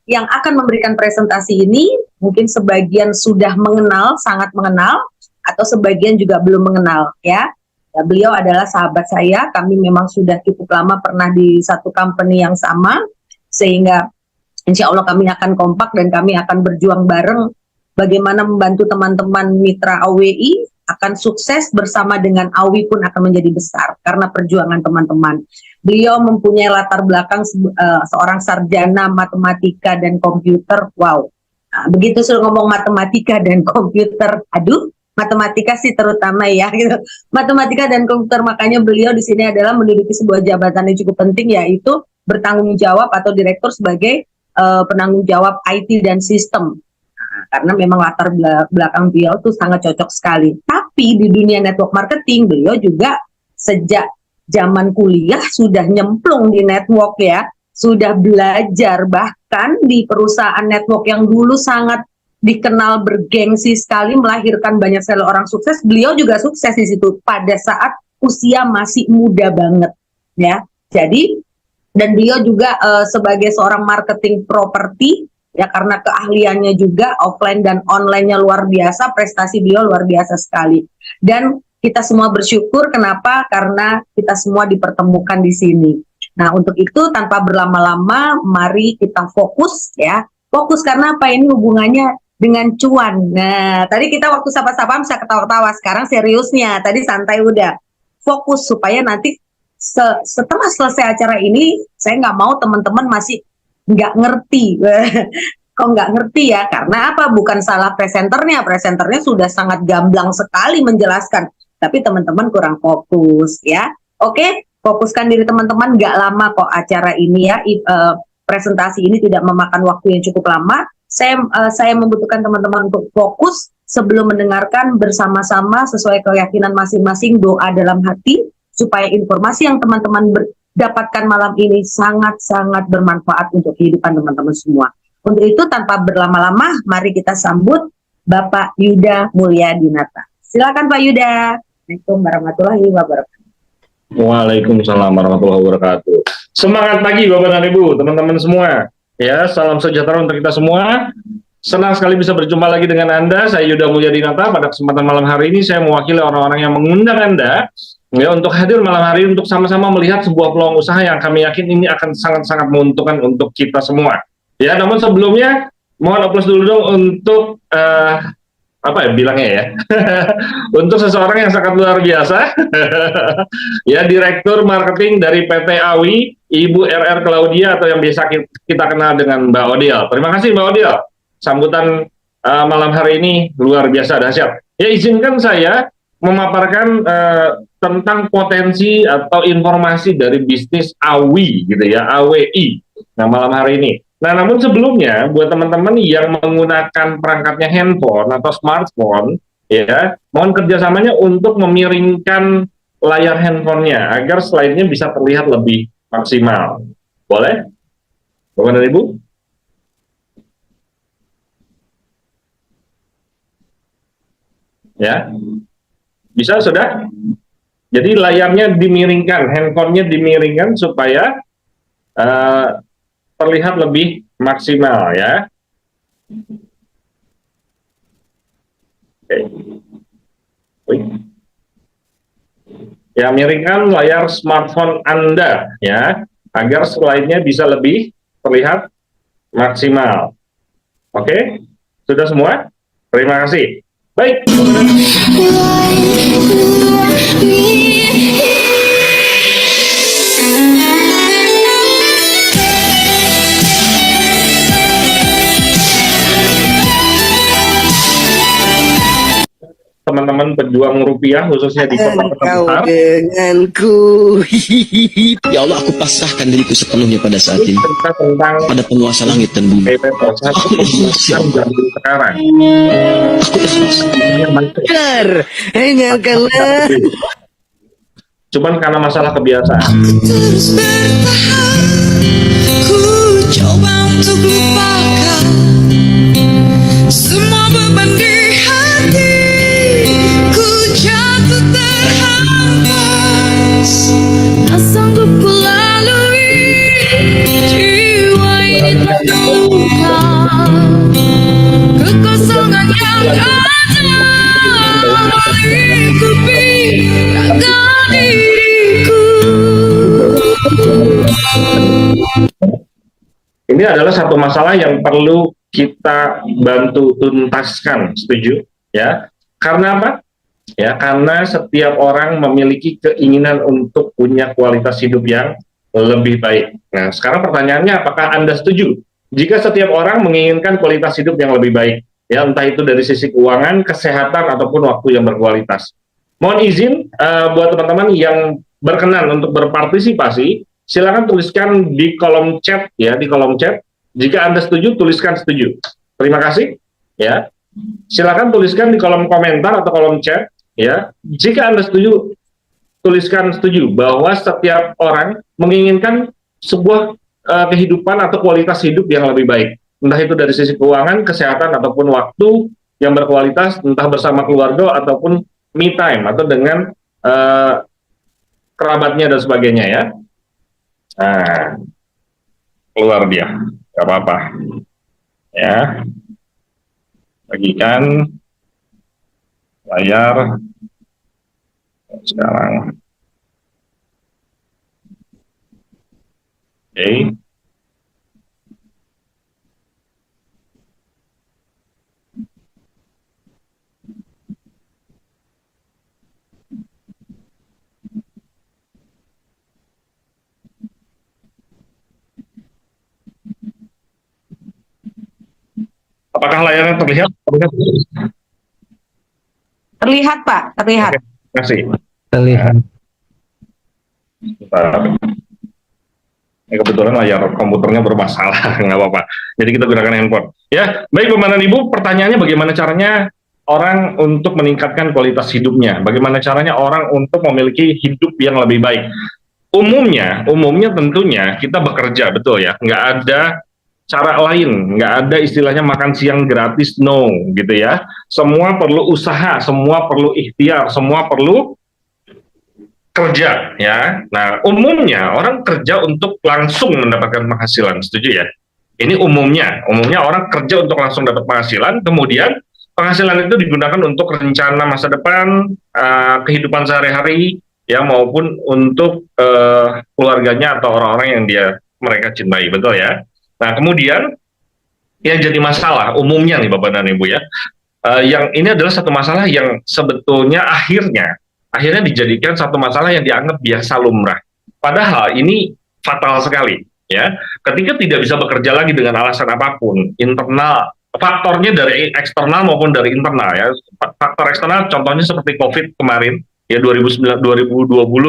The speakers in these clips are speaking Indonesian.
yang akan memberikan presentasi ini mungkin sebagian sudah mengenal, sangat mengenal, atau sebagian juga belum mengenal ya. Beliau adalah sahabat saya, kami memang sudah cukup lama pernah di satu company yang sama, sehingga insya Allah kami akan kompak dan kami akan berjuang bareng bagaimana membantu teman-teman mitra AWI akan sukses bersama dengan AWI pun akan menjadi besar karena perjuangan teman-teman. Beliau mempunyai latar belakang seorang sarjana matematika dan komputer. Wow, nah, begitu sudah ngomong matematika dan komputer, aduh, matematika sih terutama ya, gitu. Matematika dan komputer, makanya beliau di sini adalah menduduki sebuah jabatan yang cukup penting, yaitu bertanggung jawab atau direktur sebagai penanggung jawab IT dan sistem. Karena memang latar belakang beliau tuh sangat cocok sekali. Tapi di dunia network marketing beliau juga sejak zaman kuliah sudah nyemplung di network ya, sudah belajar, bahkan di perusahaan network yang dulu sangat dikenal bergengsi sekali, melahirkan banyak sekali orang sukses. Beliau juga sukses di situ pada saat usia masih muda banget ya. Jadi dan beliau juga sebagai seorang marketing properti ya, karena keahliannya juga offline dan online-nya luar biasa, prestasi beliau luar biasa sekali. Dan kita semua bersyukur, kenapa? Karena kita semua dipertemukan di sini. Nah, untuk itu tanpa berlama-lama, mari kita fokus ya. Fokus karena apa? Ini hubungannya dengan cuan. Nah, tadi kita waktu sapa-sapa bisa ketawa-ketawa, sekarang seriusnya. Tadi santai udah. Fokus supaya nanti setelah selesai acara ini, saya nggak mau teman-teman masih nggak ngerti. Kok nggak ngerti ya? Karena apa? Bukan salah presenternya sudah sangat gamblang sekali menjelaskan, tapi teman-teman kurang fokus ya. Oke, fokuskan diri teman-teman, nggak lama kok acara ini ya. Presentasi ini tidak memakan waktu yang cukup lama. Saya membutuhkan teman-teman untuk fokus sebelum mendengarkan bersama-sama sesuai keyakinan masing-masing, doa dalam hati supaya informasi yang teman-teman dapatkan malam ini sangat-sangat bermanfaat untuk kehidupan teman-teman semua. Untuk itu tanpa berlama-lama, mari kita sambut Bapak Yuda Mulyadinata. Silakan Pak Yuda. Assalamualaikum warahmatullahi wabarakatuh. Waalaikumsalam warahmatullahi wabarakatuh. Semangat pagi Bapak dan Ibu, teman-teman semua. Ya, salam sejahtera untuk kita semua. Senang sekali bisa berjumpa lagi dengan Anda. Saya Yuda Mulyadinata. Pada kesempatan malam hari ini saya mewakili orang-orang yang mengundang Anda ya, untuk hadir malam hari untuk sama-sama melihat sebuah peluang usaha yang kami yakin ini akan sangat-sangat menguntungkan untuk kita semua. Ya, namun sebelumnya mohon aplaus dulu dong untuk apa ya bilangnya ya, untuk seseorang yang sangat luar biasa, ya, Direktur Marketing dari PT AWI, Ibu RR Claudia atau yang biasa kita kenal dengan Mbak Odil. Terima kasih Mbak Odil, sambutan malam hari ini luar biasa dahsyat. Ya, izinkan saya memaparkan tentang potensi atau informasi dari bisnis AWI gitu ya, AWI. Nah, malam hari ini. Nah, namun sebelumnya buat teman-teman yang menggunakan perangkatnya handphone atau smartphone ya, mohon kerjasamanya untuk memiringkan layar handphonenya agar slide-nya bisa terlihat lebih maksimal. Boleh? Bapak dan Ibu? Ya. Bisa sudah? Jadi layarnya dimiringkan, handphonenya dimiringkan supaya terlihat lebih maksimal ya. Oke. Ya, miringkan layar smartphone Anda ya, agar slide-nya bisa lebih terlihat maksimal. Oke, sudah semua? Terima kasih. Baik. Teman-teman pejuang rupiah khususnya di kota-kota besar. Denganku. Ya Allah, aku pasrahkan diriku sepenuhnya pada saat ini, pada penguasa langit dan bumi. Aku ikhlas ya Allah. Sekarang. Aku ikhlas. Benar, hingarkanlah. Cuman karena masalah kebiasaan. Aku terus bertahan, ku coba untuk lupakan semua beban di hati. Ku jatuh terhempas, tak sanggup ku lalui jiwa ini terluka. mengikuti raga diriku. Ini adalah satu masalah yang perlu kita bantu tuntaskan, setuju? Ya, karena apa? Ya, karena setiap orang memiliki keinginan untuk punya kualitas hidup yang lebih baik. Nah, sekarang pertanyaannya, apakah Anda setuju? Jika setiap orang menginginkan kualitas hidup yang lebih baik, ya, entah itu dari sisi keuangan, kesehatan, ataupun waktu yang berkualitas. Mohon izin buat teman-teman yang berkenan untuk berpartisipasi, silakan tuliskan di kolom chat, ya, di kolom chat. Jika Anda setuju, tuliskan setuju. Terima kasih, ya. Silakan tuliskan di kolom komentar atau kolom chat, ya. Jika Anda setuju, tuliskan setuju bahwa setiap orang menginginkan sebuah kehidupan atau kualitas hidup yang lebih baik, entah itu dari sisi keuangan, kesehatan, ataupun waktu yang berkualitas, entah bersama keluarga ataupun me time atau dengan kerabatnya dan sebagainya, ya. Nah, keluar dia, nggak apa-apa, ya. Bagikan layar sekarang. Oke. Apakah layarnya terlihat? Terlihat, Pak, terlihat. Oke, terima kasih. Terlihat. Bentar. Ini kebetulan layar komputernya bermasalah, nggak apa-apa. Jadi kita gunakan handphone. Ya, baik Bapak dan Ibu, pertanyaannya bagaimana caranya orang untuk meningkatkan kualitas hidupnya? Bagaimana caranya orang untuk memiliki hidup yang lebih baik? Umumnya tentunya kita bekerja, betul ya. Nggak ada cara lain, nggak ada istilahnya makan siang gratis, no, gitu ya. Semua perlu usaha, semua perlu ikhtiar, semua perlu kerja, ya. Nah, umumnya orang kerja untuk langsung mendapatkan penghasilan, setuju ya? Ini umumnya orang kerja untuk langsung dapat penghasilan, kemudian penghasilan itu digunakan untuk rencana masa depan, kehidupan sehari-hari, ya, maupun untuk keluarganya atau orang-orang yang mereka cintai, betul ya? Nah, kemudian yang jadi masalah umumnya nih Bapak dan Ibu ya, yang ini adalah satu masalah yang sebetulnya akhirnya dijadikan satu masalah yang dianggap biasa lumrah. Padahal ini fatal sekali, ya. Ketika tidak bisa bekerja lagi dengan alasan apapun, internal, faktornya dari eksternal maupun dari internal, ya. Faktor eksternal contohnya seperti COVID kemarin, ya 2020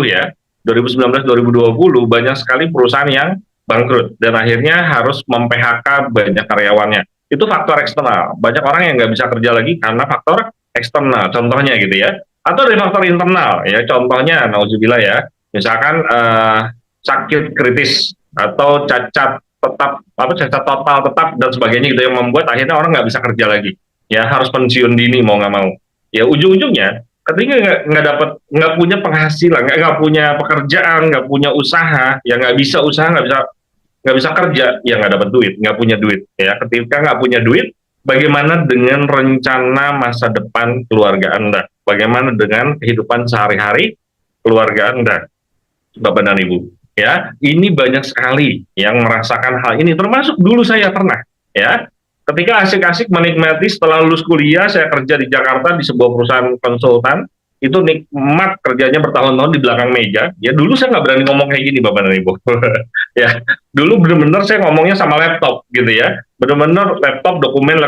ya, 2019-2020 banyak sekali perusahaan yang bangkrut dan akhirnya harus mem-PHK banyak karyawannya. Itu faktor eksternal. Banyak orang yang nggak bisa kerja lagi karena faktor eksternal, contohnya gitu ya. Atau dari faktor internal, ya, contohnya nauzubillah ya, misalkan sakit kritis atau cacat total tetap dan sebagainya gitu, yang membuat akhirnya orang nggak bisa kerja lagi, ya, harus pensiun dini mau nggak mau, ya. Ujung-ujungnya ketika nggak punya penghasilan, nggak punya pekerjaan, nggak punya usaha, ya, nggak bisa usaha, nggak bisa kerja, ya, nggak dapat duit, nggak punya duit, ya. Ketika nggak punya duit, bagaimana dengan rencana masa depan keluarga Anda? Bagaimana dengan kehidupan sehari-hari keluarga Anda, Bapak dan Ibu? Ya, ini banyak sekali yang merasakan hal ini, termasuk dulu saya pernah, ya. Ketika asik-asik menikmati setelah lulus kuliah, saya kerja di Jakarta di sebuah perusahaan konsultan, itu nikmat kerjanya bertahun-tahun di belakang meja. Ya, dulu saya nggak berani ngomong kayak gini, Bapak dan Ibu. Ya, dulu benar-benar saya ngomongnya sama laptop, gitu ya. Benar-benar laptop dokumen,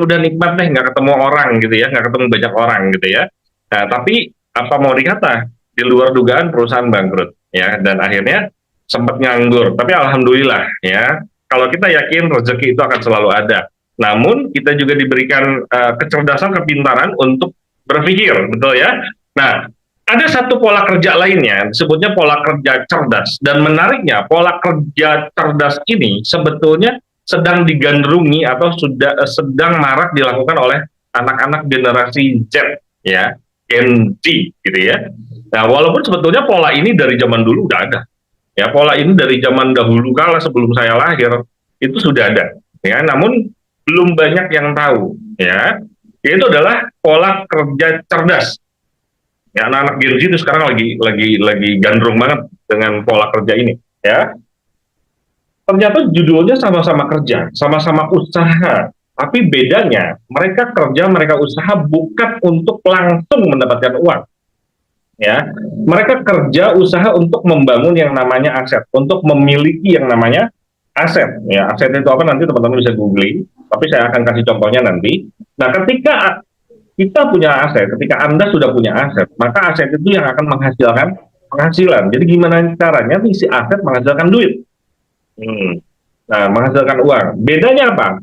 udah nikmat deh, nggak ketemu orang, gitu ya, nggak ketemu banyak orang, gitu ya. Nah, tapi apa mau dikata, di luar dugaan perusahaan bangkrut, ya, dan akhirnya sempat nganggur. Tapi alhamdulillah, ya, kalau kita yakin rezeki itu akan selalu ada. Namun kita juga diberikan kecerdasan, kepintaran untuk berpikir, betul ya. Nah, ada satu pola kerja lainnya, disebutnya pola kerja cerdas. Dan menariknya, pola kerja cerdas ini sebetulnya sedang digandrungi atau sedang marak dilakukan oleh anak-anak generasi Z, ya, Gen Z, gitu ya. Nah, walaupun sebetulnya pola ini dari zaman dulu udah ada, ya, pola ini dari zaman dahulu kala sebelum saya lahir itu sudah ada, ya. Namun belum banyak yang tahu, ya. Yaitu adalah pola kerja cerdas. Ya, anak-anak Gen Z itu sekarang lagi gandrung banget dengan pola kerja ini. Ya, ternyata judulnya sama-sama kerja, sama-sama usaha. Tapi bedanya mereka kerja, mereka usaha bukan untuk langsung mendapatkan uang. Ya, mereka kerja usaha untuk membangun yang namanya aset, untuk memiliki yang namanya aset. Ya, aset itu apa nanti teman-teman bisa googling, tapi saya akan kasih contohnya nanti. Nah, ketika kita punya aset, ketika Anda sudah punya aset, maka aset itu yang akan menghasilkan penghasilan. Jadi gimana caranya si aset menghasilkan duit? Nah, menghasilkan uang. Bedanya apa?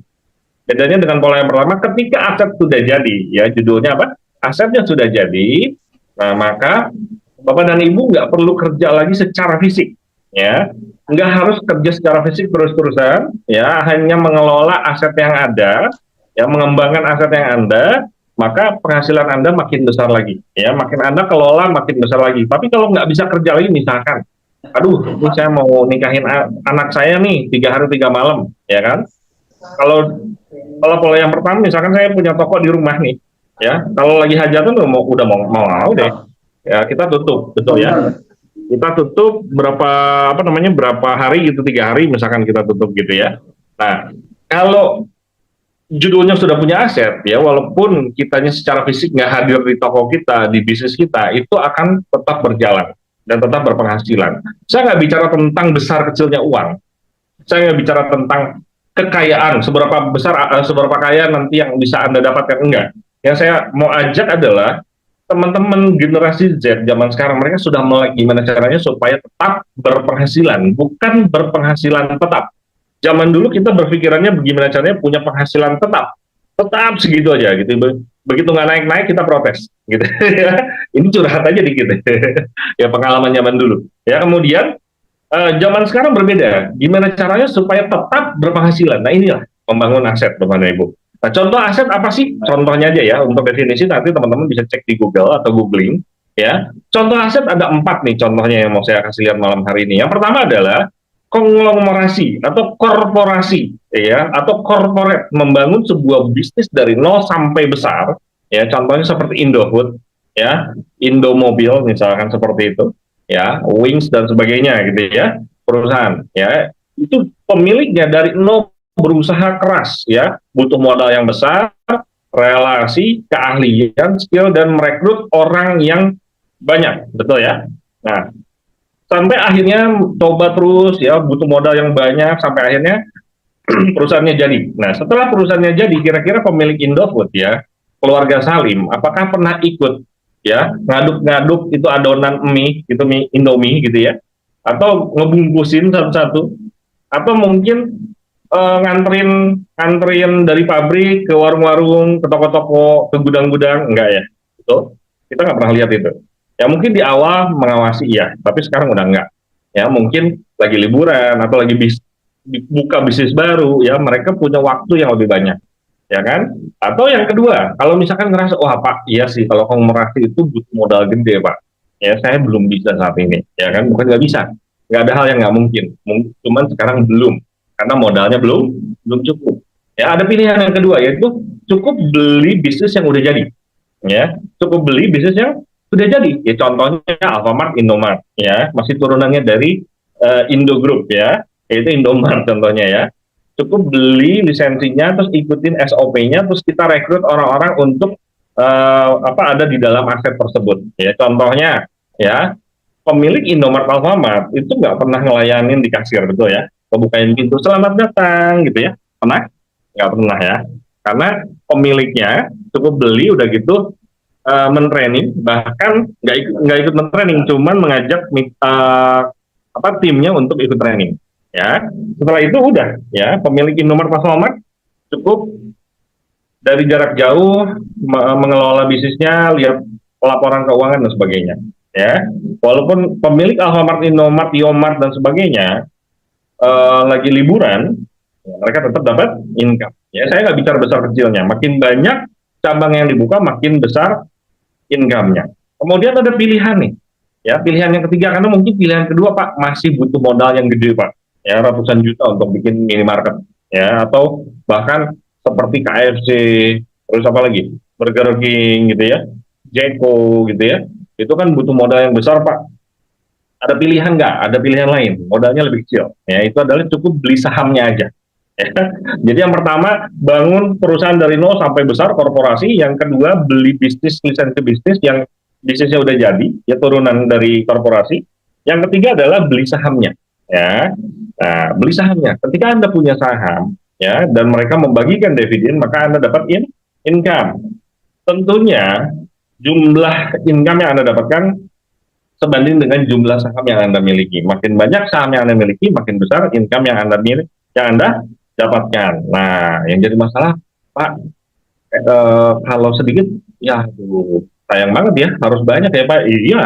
Bedanya dengan pola yang pertama, ketika aset sudah jadi, ya judulnya apa? Asetnya sudah jadi, nah maka Bapak dan Ibu nggak perlu kerja lagi secara fisik, ya, nggak harus kerja secara fisik terus-terusan, ya, hanya mengelola aset yang ada, ya, mengembangkan aset yang ada, maka penghasilan Anda makin besar lagi, ya, makin Anda kelola makin besar lagi. Tapi kalau nggak bisa kerja lagi, misalkan, aduh, ini saya mau nikahin anak saya nih 3 hari 3 malam, ya kan? Kalau kalau pola yang pertama, misalkan saya punya toko di rumah nih, ya, kalau lagi hajatan udah mau deh, ya kita tutup, betul ya. Kita tutup berapa hari gitu, 3 hari misalkan kita tutup gitu ya. Nah, kalau judulnya sudah punya aset, ya walaupun kitanya secara fisik nggak hadir di toko kita, di bisnis kita, itu akan tetap berjalan dan tetap berpenghasilan. Saya nggak bicara tentang besar kecilnya uang, saya nggak bicara tentang kekayaan, seberapa besar, seberapa kaya nanti yang bisa Anda dapatkan, enggak. Yang saya mau ajak adalah teman-teman generasi Z zaman sekarang, mereka sudah mulai gimana caranya supaya tetap berpenghasilan, bukan berpenghasilan tetap. Zaman dulu kita berpikirannya bagaimana caranya punya penghasilan tetap segitu aja gitu. Begitu nggak naik-naik kita protes gitu. Ini curhat aja dikit. Ya pengalaman zaman dulu. Ya kemudian zaman sekarang berbeda. Gimana caranya supaya tetap berpenghasilan? Nah inilah membangun aset, Bapak dan Ibu. Nah contoh aset apa sih? Contohnya aja ya, untuk definisi nanti teman-teman bisa cek di Google atau googling. Ya, contoh aset ada 4 nih contohnya yang mau saya kasih lihat malam hari ini. Yang pertama adalah konglomerasi atau korporasi, ya, atau corporate, membangun sebuah bisnis dari nol sampai besar. Ya, contohnya seperti Indofood, ya, Indomobil misalkan seperti itu. Ya, Wings dan sebagainya gitu ya, perusahaan ya, itu pemiliknya dari nol berusaha keras ya, butuh modal yang besar, relasi, keahlian, skill, dan merekrut orang yang banyak, betul ya. Nah, sampai akhirnya coba terus ya, butuh modal yang banyak sampai akhirnya perusahaannya jadi. Nah, setelah perusahaannya jadi, kira-kira pemilik Indofood ya, keluarga Salim, apakah pernah ikut ya ngaduk-ngaduk itu adonan mie, itu mie Indomie gitu ya, atau ngebungkusin satu-satu, atau mungkin nganterin dari pabrik ke warung-warung, ke toko-toko, ke gudang-gudang, enggak ya, itu kita nggak pernah lihat itu. Ya mungkin di awal mengawasi ya, tapi sekarang udah enggak. Ya mungkin lagi liburan atau lagi buka bisnis baru, ya mereka punya waktu yang lebih banyak, ya kan? Atau yang kedua, kalau misalkan ngerasa, wah Pak, iya sih kalau konglomerasi itu butuh modal gede Pak, ya saya belum bisa saat ini, ya kan? Bukan nggak bisa, nggak ada hal yang nggak mungkin, cuman sekarang belum, karena modalnya belum cukup. Ya ada pilihan yang kedua, yaitu cukup beli bisnis yang udah jadi, ya cukup beli bisnis yang sudah jadi, ya contohnya Alfamart, Indomart, ya masih turunannya dari Indo Group ya, yaitu Indomart contohnya ya. Cukup beli lisensinya, terus ikutin SOP-nya, terus kita rekrut orang-orang untuk ada di dalam aset tersebut. Ya, contohnya, ya pemilik Indomart Alfamart itu nggak pernah ngelayanin di kasir, betul ya? Kebukain pintu, selamat datang, gitu ya? Pernah? Nggak pernah ya? Karena pemiliknya cukup beli, udah gitu mentraining, bahkan nggak ikut mentraining, cuman mengajak timnya untuk ikut training. Ya, setelah itu udah ya pemilik Indomart Alfamart cukup dari jarak jauh mengelola bisnisnya, lihat laporan keuangan dan sebagainya. Ya, walaupun pemilik Alfamart, Indomart, Yomart dan sebagainya lagi liburan, ya, mereka tetap dapat income. Ya, saya nggak bicara besar kecilnya. Makin banyak cabang yang dibuka, makin besar income-nya. Kemudian ada pilihan nih. Ya, pilihan yang ketiga, karena mungkin pilihan kedua Pak masih butuh modal yang gede Pak. Ya ratusan juta untuk bikin minimarket ya, atau bahkan seperti KFC, terus apa lagi, Burger King gitu ya, Jeko gitu ya, itu kan butuh modal yang besar Pak. Ada pilihan nggak? Ada pilihan lain, modalnya lebih kecil. Ya, itu adalah cukup beli sahamnya aja. Ya. Jadi yang pertama bangun perusahaan dari nol sampai besar korporasi. Yang kedua beli bisnis lisensi bisnis yang bisnisnya udah jadi, ya turunan dari korporasi. Yang ketiga adalah beli sahamnya. Ya, nah beli sahamnya. Ketika Anda punya saham, ya, dan mereka membagikan dividen, maka Anda dapat income. Tentunya jumlah income yang Anda dapatkan sebanding dengan jumlah saham yang Anda miliki. Makin banyak saham yang Anda miliki, makin besar income yang Anda miliki, yang Anda dapatkan. Nah, yang jadi masalah, Pak, kalau sedikit, ya sayang banget ya, harus banyak ya Pak. Iya,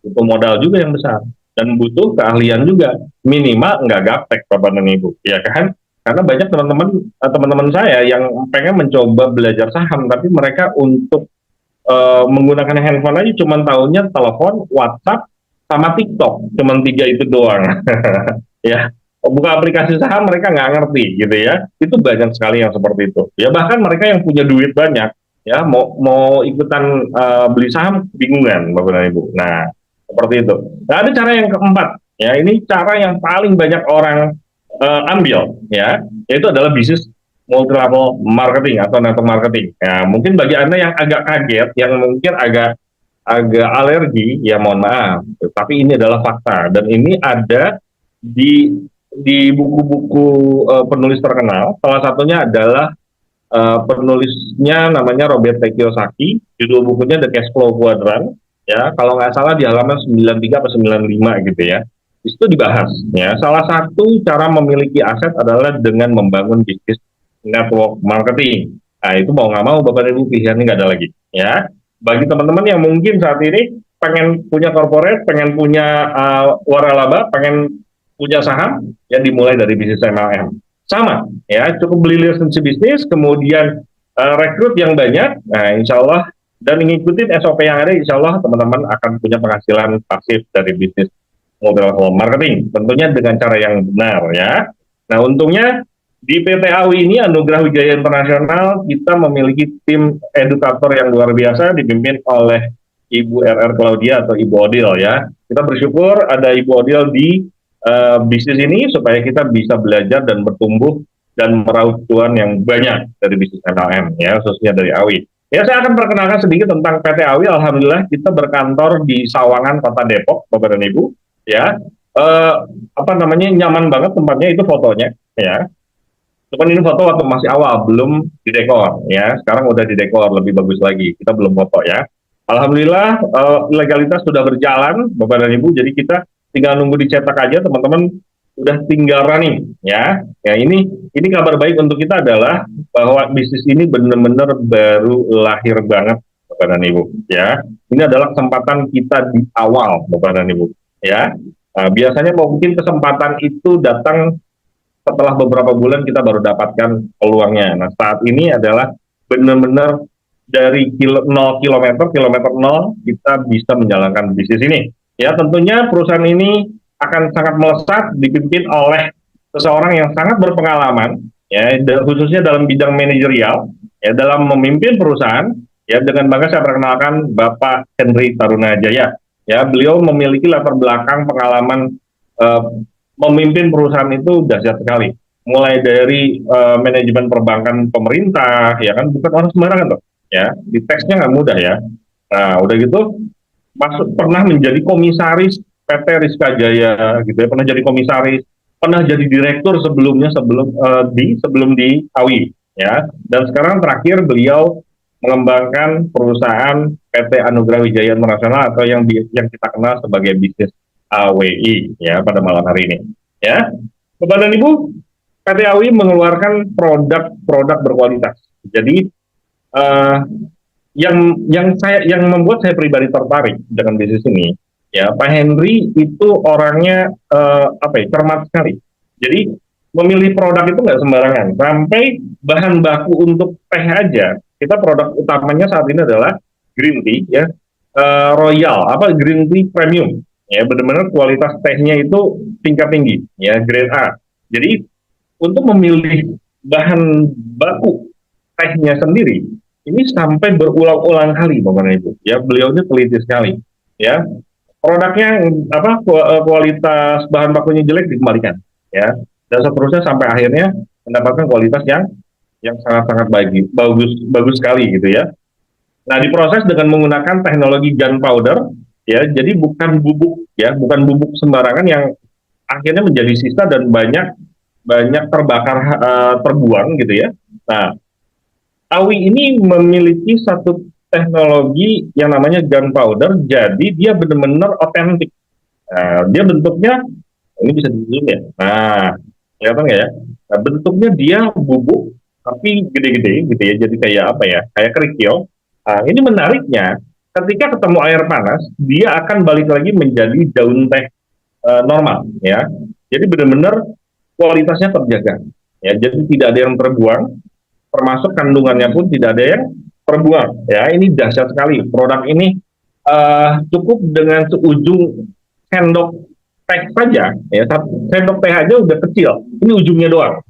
butuh modal juga yang besar. Dan butuh keahlian juga. Minimal nggak gaptek, Bapak dan Ibu. Ya kan? Karena banyak teman-teman saya yang pengen mencoba belajar saham, tapi mereka untuk menggunakan handphone aja cuman tahunya telepon, WhatsApp, sama TikTok, cuman 3 itu doang. Ya, buka aplikasi saham mereka nggak ngerti gitu ya. Itu banyak sekali yang seperti itu. Ya bahkan mereka yang punya duit banyak, ya mau ikutan beli saham bingungan, Bapak dan Ibu. Nah, seperti itu. Nah, ada cara yang keempat, ya ini cara yang paling banyak orang ambil, ya, yaitu adalah bisnis multi level marketing atau network marketing. Ya, mungkin bagi Anda yang agak kaget, yang mungkin agak alergi, ya mohon maaf. Tapi ini adalah fakta dan ini ada di buku-buku penulis terkenal. Salah satunya adalah penulisnya namanya Robert T. Kiyosaki. Judul bukunya The Cash Flow Quadrant. Ya, kalau nggak salah di halaman 93 atau 95 gitu ya. Itu dibahas. Ya, salah satu cara memiliki aset adalah dengan membangun bisnis network marketing. Nah, itu mau nggak mau Bapak Ibu pilihannya nggak ada lagi. Ya, bagi teman-teman yang mungkin saat ini pengen punya corporate, pengen punya waralaba, pengen punya saham, ya dimulai dari bisnis MLM. Sama, ya cukup beli lisensi bisnis, kemudian rekrut yang banyak, nah insya Allah, dan mengikuti SOP yang ada, insya Allah teman-teman akan punya penghasilan pasif dari bisnis multi level marketing, tentunya dengan cara yang benar ya. Nah untungnya di PT AWI ini, Anugerah Wijaya Internasional, kita memiliki tim edukator yang luar biasa dipimpin oleh Ibu RR Claudia atau Ibu Odil ya. Kita bersyukur ada Ibu Odil di bisnis ini supaya kita bisa belajar dan bertumbuh dan meraup cuan yang banyak dari bisnis MLM ya, khususnya dari AWI. Ya, saya akan perkenalkan sedikit tentang PT AWI. Alhamdulillah kita berkantor di Sawangan, Kota Depok, Bapak dan Ibu. Ya, apa namanya, nyaman banget tempatnya, itu fotonya ya. Cuman ini foto waktu masih awal, belum didekor ya. Sekarang udah didekor, lebih bagus lagi. Kita belum foto ya. Alhamdulillah legalitas sudah berjalan, Bapak dan Ibu. Jadi kita tinggal nunggu dicetak aja, teman-teman udah tinggal running ya. Ya ini kabar baik untuk kita adalah bahwa bisnis ini benar-benar baru lahir banget, Bapak dan Ibu ya. Ini adalah kesempatan kita di awal, Bapak dan Ibu ya. Nah, biasanya mungkin kesempatan itu datang setelah beberapa bulan kita baru dapatkan peluangnya. Nah, saat ini adalah benar-benar dari 0 kilometer 0 kita bisa menjalankan bisnis ini. Ya, tentunya perusahaan ini akan sangat melesat dipimpin oleh seseorang yang sangat berpengalaman, ya, khususnya dalam bidang manajerial, ya, dalam memimpin perusahaan. Ya, dengan bangga saya perkenalkan Bapak Henry Tarunajaya. Ya, beliau memiliki latar belakang pengalaman memimpin perusahaan itu dahsyat sekali. Mulai dari manajemen perbankan pemerintah, ya kan, bukan orang sembarangan loh. Ya, di teksnya nggak mudah ya. Nah, udah gitu pernah menjadi komisaris PT Rizka Jaya gitu ya, pernah jadi komisaris, pernah jadi direktur sebelumnya sebelum di AWI ya, dan sekarang terakhir beliau mengembangkan perusahaan PT Anugerah Wijaya Internasional atau yang kita kenal sebagai bisnis AWI ya pada malam hari ini ya. Bapak dan Ibu, PT AWI mengeluarkan produk berkualitas. Jadi yang membuat saya pribadi tertarik dengan bisnis ini, ya Pak Henry itu orangnya cermat sekali. Jadi memilih produk itu nggak sembarangan. Sampai bahan baku untuk teh aja, kita produk utamanya saat ini adalah green tea, ya, Royal, green tea premium, ya, benar-benar kualitas tehnya itu tingkat tinggi, ya, grade A. Jadi untuk memilih bahan baku tehnya sendiri, ini sampai berulang-ulang kali Bapak dan Ibu. Ya, beliau ini teliti sekali. Ya, produknya kualitas bahan bakunya jelek dikembalikan. Ya, dan seterusnya sampai akhirnya mendapatkan kualitas yang sangat-sangat bagus sekali gitu ya. Nah, diproses dengan menggunakan teknologi gunpowder, ya, jadi bukan bubuk, ya, bukan bubuk sembarangan yang akhirnya menjadi sisa dan banyak terbakar, terbuang gitu ya. Nah, Awi ini memiliki satu teknologi yang namanya gunpowder, jadi dia benar-benar otentik. Nah, dia bentuknya ini bisa di zoom ya. Nah, kelihatan nggak ya? Nah, bentuknya dia bubuk tapi gede-gede gitu ya. Jadi kayak apa ya? Kayak kerikil. Nah, ini menariknya, ketika ketemu air panas, dia akan balik lagi menjadi daun teh normal ya. Jadi benar-benar kualitasnya terjaga. Ya, jadi tidak ada yang terbuang, termasuk kandungannya pun tidak ada yang terbuang. Ya, ini dahsyat sekali. Produk ini cukup dengan seujung sendok teh saja, ya, sendok teh aja udah kecil. Ini ujungnya doang.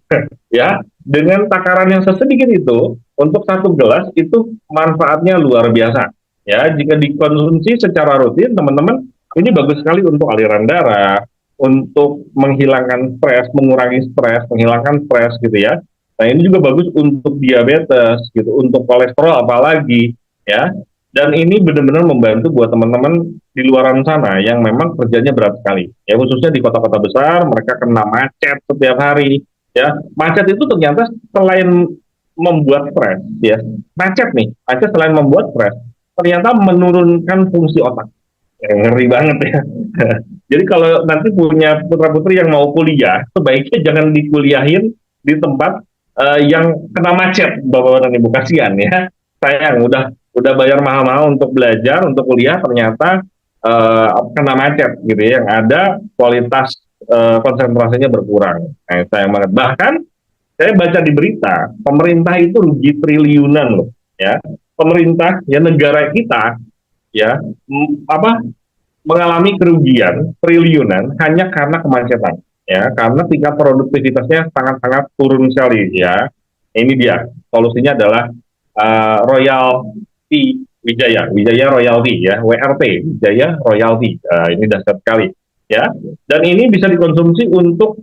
Ya, dengan takaran yang sesedikit itu untuk satu gelas itu manfaatnya luar biasa. Ya, jika dikonsumsi secara rutin, teman-teman, ini bagus sekali untuk aliran darah, untuk menghilangkan stres, mengurangi stres, menghilangkan stres gitu ya. Nah, ini juga bagus untuk diabetes gitu, untuk kolesterol apalagi ya. Dan ini benar-benar membantu buat teman-teman di luaran sana yang memang kerjanya berat sekali. Ya, khususnya di kota-kota besar, mereka kena macet setiap hari. Ya, macet itu ternyata selain membuat stres, ya, macet selain membuat stres, ternyata menurunkan fungsi otak. Ya, ngeri banget ya. Jadi kalau nanti punya putra-putri yang mau kuliah, sebaiknya jangan dikuliahin di tempat yang kena macet, Bapak dan Ibu, kasihan ya. Sayang, udah bayar mahal-mahal untuk belajar, untuk kuliah, ternyata kena macet gitu ya. Yang ada kualitas konsentrasinya berkurang. Nah, sayang banget. Bahkan saya baca di berita, pemerintah itu rugi triliunan loh, ya. Pemerintah, ya, negara kita, ya, mengalami kerugian triliunan hanya karena kemacetan, ya, karena tingkat produktivitasnya sangat-sangat turun sekali, ya. Ini dia solusinya adalah Royalty Wijaya Royalty, ya, WRT, Wijaya Royalty. Ini dahsyat sekali, ya. Dan ini bisa dikonsumsi untuk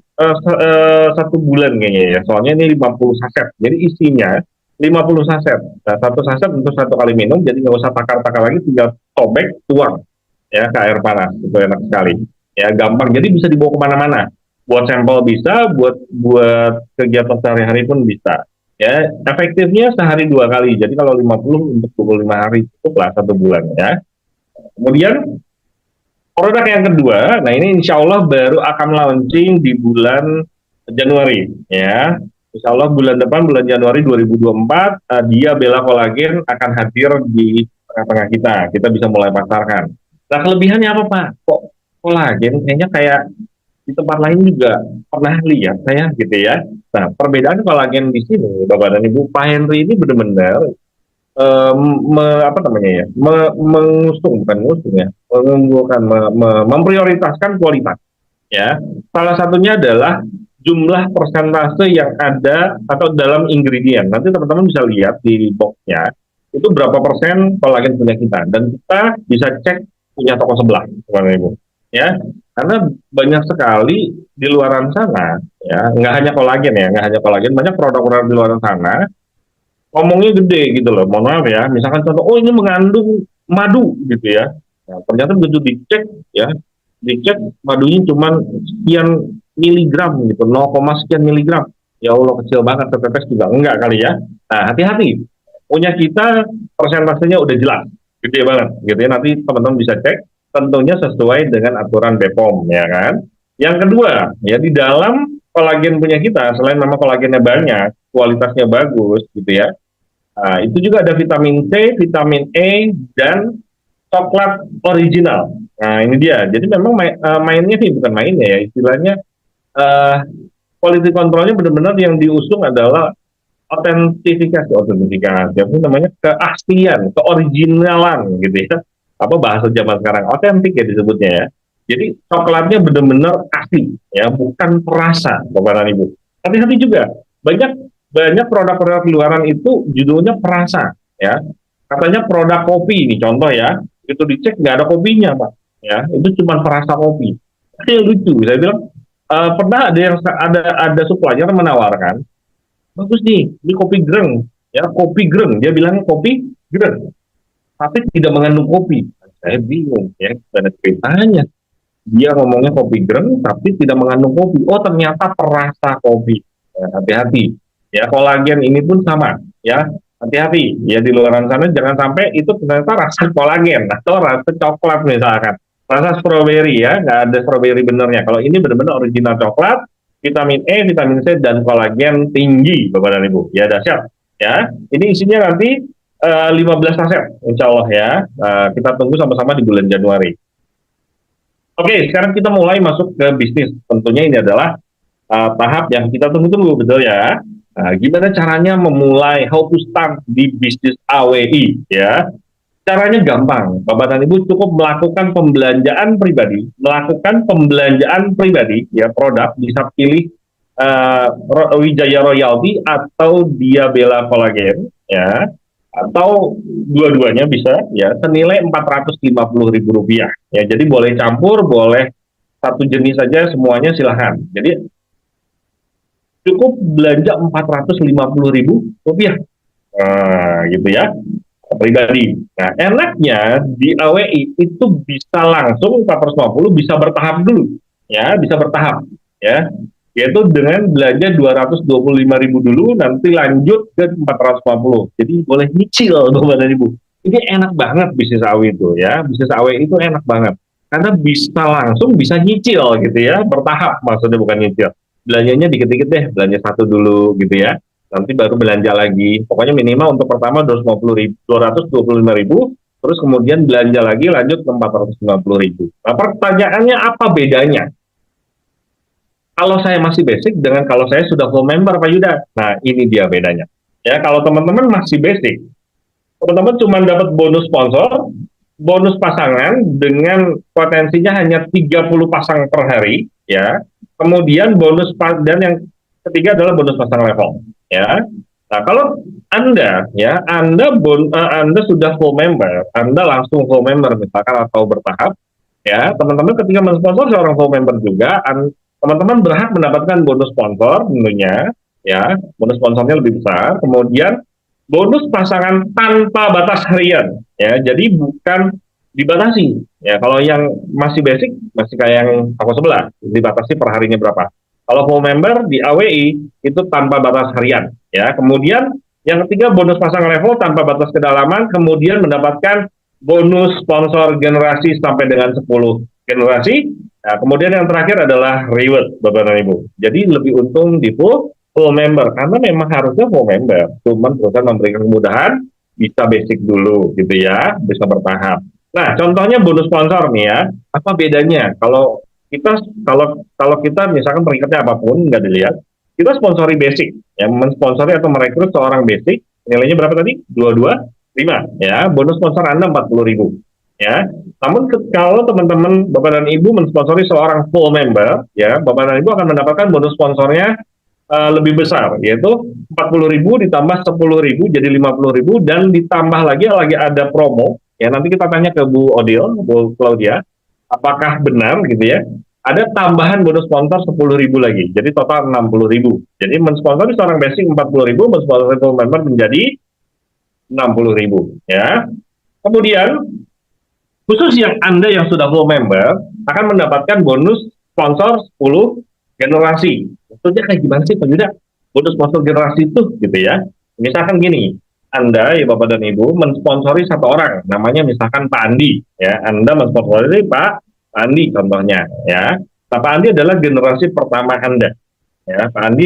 satu bulan kayaknya ya. Soalnya ini 50 saset. Jadi isinya 50 saset. Nah, satu saset untuk satu kali minum, jadi nggak usah takar-takar lagi, tinggal sobek, tuang ya ke air panas. Itu enak sekali. Ya, gampang. Jadi bisa dibawa kemana-mana. Buat sampel bisa, buat kegiatan sehari-hari pun bisa. Ya, efektifnya sehari 2 kali. Jadi kalau 50 untuk 25 hari cukuplah satu bulan ya. Kemudian produk yang kedua, nah ini insya Allah baru akan launching di bulan Januari ya. Insya Allah bulan depan, bulan Januari 2024, dia Bella Collagen akan hadir di tengah-tengah kita. Kita bisa mulai pasarkan. Nah, kelebihannya apa Pak? Kok kolagen kayaknya kayak di tempat lain juga pernah lihat saya gitu ya. Nah, perbedaan kolagen di sini, Bapak dan Ibu, Pak Henry ini benar-benar memprioritaskan kualitas. Ya, salah satunya adalah jumlah persentase yang ada atau dalam ingredient. Nanti teman-teman bisa lihat di boxnya itu berapa persen kolagen punya kita, dan kita bisa cek punya toko sebelah, Bapak Ibu. Ya, karena banyak sekali di luaran sana, ya, nggak hanya kolagen, banyak produk-produk di luaran sana ngomongnya gede gitu loh, mohon maaf ya, misalkan contoh, oh ini mengandung madu gitu ya, nah, ternyata begitu dicek madunya cuma sekian miligram gitu, 0, sekian miligram, ya Allah kecil banget, tetes juga enggak kali ya. Nah, hati-hati, punya kita persentasenya udah jelas, gede banget gitu ya, nanti teman-teman bisa cek, tentunya sesuai dengan aturan BPOM ya kan. Yang kedua, ya, di dalam kolagen punya kita, selain memang kolagennya banyak, kualitasnya bagus gitu ya, nah, itu juga ada vitamin C, vitamin E, dan coklat original. Nah, ini dia. Jadi memang mainnya sih bukan mainnya ya, istilahnya quality controlnya benar-benar yang diusung adalah otentifikasi, apa namanya, keaslian, keoriginalan gitu ya. Apa bahasa zaman sekarang, otentik ya disebutnya ya. Jadi coklatnya benar-benar asli ya, bukan perasa, Bapak dan Ibu. Hati-hati juga, banyak produk-produk di luaran itu judulnya perasa. ya. Katanya produk kopi ini contoh ya, itu dicek nggak ada kopinya Pak, ya itu cuma perasa kopi. Itu lucu, saya bilang pernah ada yang ada supplier menawarkan, bagus nih, ini kopi greng, ya kopi greng, dia bilangnya kopi greng, tapi tidak mengandung kopi. Saya bingung ya, ada ceritanya. Dia ngomongnya kopi greng, tapi tidak mengandung kopi. Oh ternyata perasa kopi. Ya, hati-hati. Ya kolagen ini pun sama. Ya hati-hati. Ya di luar sana jangan sampai itu ternyata rasa kolagen atau rasa coklat misalkan. Rasa stroberi ya, nggak ada stroberi benernya. Kalau ini benar-benar original coklat, vitamin E, vitamin C, dan kolagen tinggi, Bapak dan Ibu. Ya dahsyat. Ya, ini isinya nanti 15 resep, insya Allah ya. Kita tunggu sama-sama di bulan Januari. Oke, sekarang kita mulai masuk ke bisnis. Tentunya ini adalah tahap yang kita tunggu-tunggu, betul ya. Gimana caranya memulai, how to start di bisnis AWI ya. Caranya gampang, Bapak dan Ibu cukup melakukan pembelanjaan pribadi, ya produk, bisa pilih Wijaya Royalty atau Diabella Collagen, ya, atau dua-duanya bisa, ya, senilai Rp450.000, ya, jadi boleh campur, boleh satu jenis saja, semuanya silahkan. Jadi cukup belanja Rp450.000, gitu ya. Pribadi. Nah, enaknya di AWI itu bisa langsung 450, bisa bertahap dulu, ya, bisa bertahap, ya, yaitu dengan belanja 225.000 dulu, nanti lanjut ke 450. Jadi boleh nyicil, Bapak dan Ibu. Ini enak banget bisnis AWI itu, ya, bisnis AWI itu enak banget, karena bisa langsung, bisa nyicil, gitu ya, bertahap, maksudnya bukan nyicil. Belanjanya dikit-dikit deh, belanja satu dulu, gitu ya. Nanti baru belanja lagi. Pokoknya minimal untuk pertama 225.000, terus kemudian belanja lagi lanjut ke 450.000. Nah, pertanyaannya apa bedanya? Kalau saya masih basic dengan kalau saya sudah full member, Pak Yuda. Nah, ini dia bedanya. Ya, kalau teman-teman masih basic, teman-teman cuma dapat bonus sponsor, bonus pasangan dengan potensinya hanya 30 pasang per hari, ya. Kemudian bonus dan yang ketiga adalah bonus pasang level, ya. Nah, kalau Anda, ya, Anda sudah full member, Anda langsung full member misalkan atau bertahap, ya, teman-teman ketika mensponsor seorang full member juga, teman-teman berhak mendapatkan bonus sponsor tentunya, ya, bonus sponsornya lebih besar, kemudian bonus pasangan tanpa batas harian, ya, jadi bukan dibatasi, ya, kalau yang masih basic, masih kayak yang toko sebelah, dibatasi per harinya berapa. Kalau full member di AWI itu tanpa batas harian, ya. Kemudian yang ketiga bonus pasang level tanpa batas kedalaman, kemudian mendapatkan bonus sponsor generasi sampai dengan 10 generasi. Nah, kemudian yang terakhir adalah reward, Bapak dan Ibu. Jadi lebih untung di full member karena memang harusnya full member, cuman perusahaan memberikan kemudahan bisa basic dulu, gitu ya, bisa bertahap. Nah, contohnya bonus sponsor nih ya, apa bedanya kalau kita misalkan peringkatnya apapun nggak dilihat, kita sponsori basic, ya, mensponsori atau merekrut seorang basic, nilainya berapa tadi? 225, ya, bonus sponsor Anda 40.000, ya. Namun kalau teman-teman Bapak dan Ibu mensponsori seorang full member, ya, Bapak dan Ibu akan mendapatkan bonus sponsornya lebih besar, yaitu 40.000 ditambah 10.000 jadi 50.000 dan ditambah lagi ada promo, ya, nanti kita tanya ke Bu Odil, Bu Claudia, apakah benar gitu ya, ada tambahan bonus sponsor 10.000 lagi, jadi total 60.000. Jadi mensponsori seorang basic 40.000, mensponsori full member menjadi 60.000, ya. Kemudian khusus yang Anda yang sudah full member akan mendapatkan bonus sponsor 10 generasi. Maksudnya kayak gimana sih Pak Yuda? Bonus sponsor generasi itu gitu ya. Misalkan gini, Anda ya Bapak dan Ibu mensponsori satu orang, namanya misalkan Pak Andi, ya. Anda mensponsori Pak Andi contohnya, ya. Pak Andi adalah generasi pertama Anda, ya. Pak Andi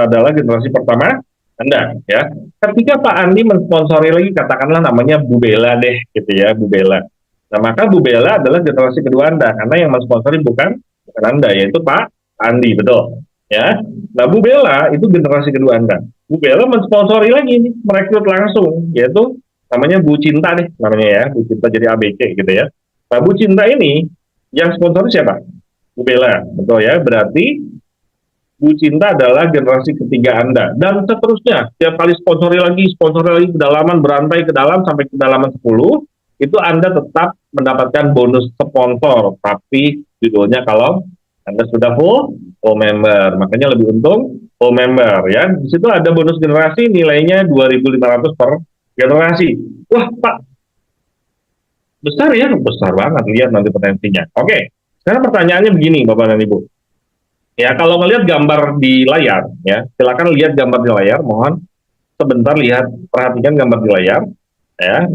adalah generasi pertama Anda, ya. Ketika Pak Andi mensponsori lagi, katakanlah namanya Bu Bella deh, gitu ya, Bu Bella. Nah, maka Bu Bella adalah generasi kedua Anda, karena yang mensponsori bukan Anda, yaitu Pak Andi, betul, ya. Nah, Bu Bella itu generasi kedua Anda. Bu Bella mensponsori lagi, merekrut langsung, yaitu namanya Bu Cinta deh, namanya ya, Bu Cinta jadi ABC gitu ya. Nah, Bu Cinta ini yang sponsor siapa? Bu Bella, betul ya. Berarti Bu Cinta adalah generasi ketiga Anda, dan seterusnya. Setiap kali sponsori lagi, kedalaman, berantai ke dalam sampai kedalaman 10, itu Anda tetap mendapatkan bonus sponsor, tapi judulnya kalau Anda sudah full member, makanya lebih untung full member ya. Di situ ada bonus generasi nilainya 2.500 per generasi. Wah, Pak, besar ya, besar banget, lihat nanti potensinya. Oke, sekarang pertanyaannya begini Bapak dan Ibu. Ya, kalau melihat gambar di layar, ya, silakan lihat gambar di layar, mohon sebentar perhatikan gambar di layar, ya.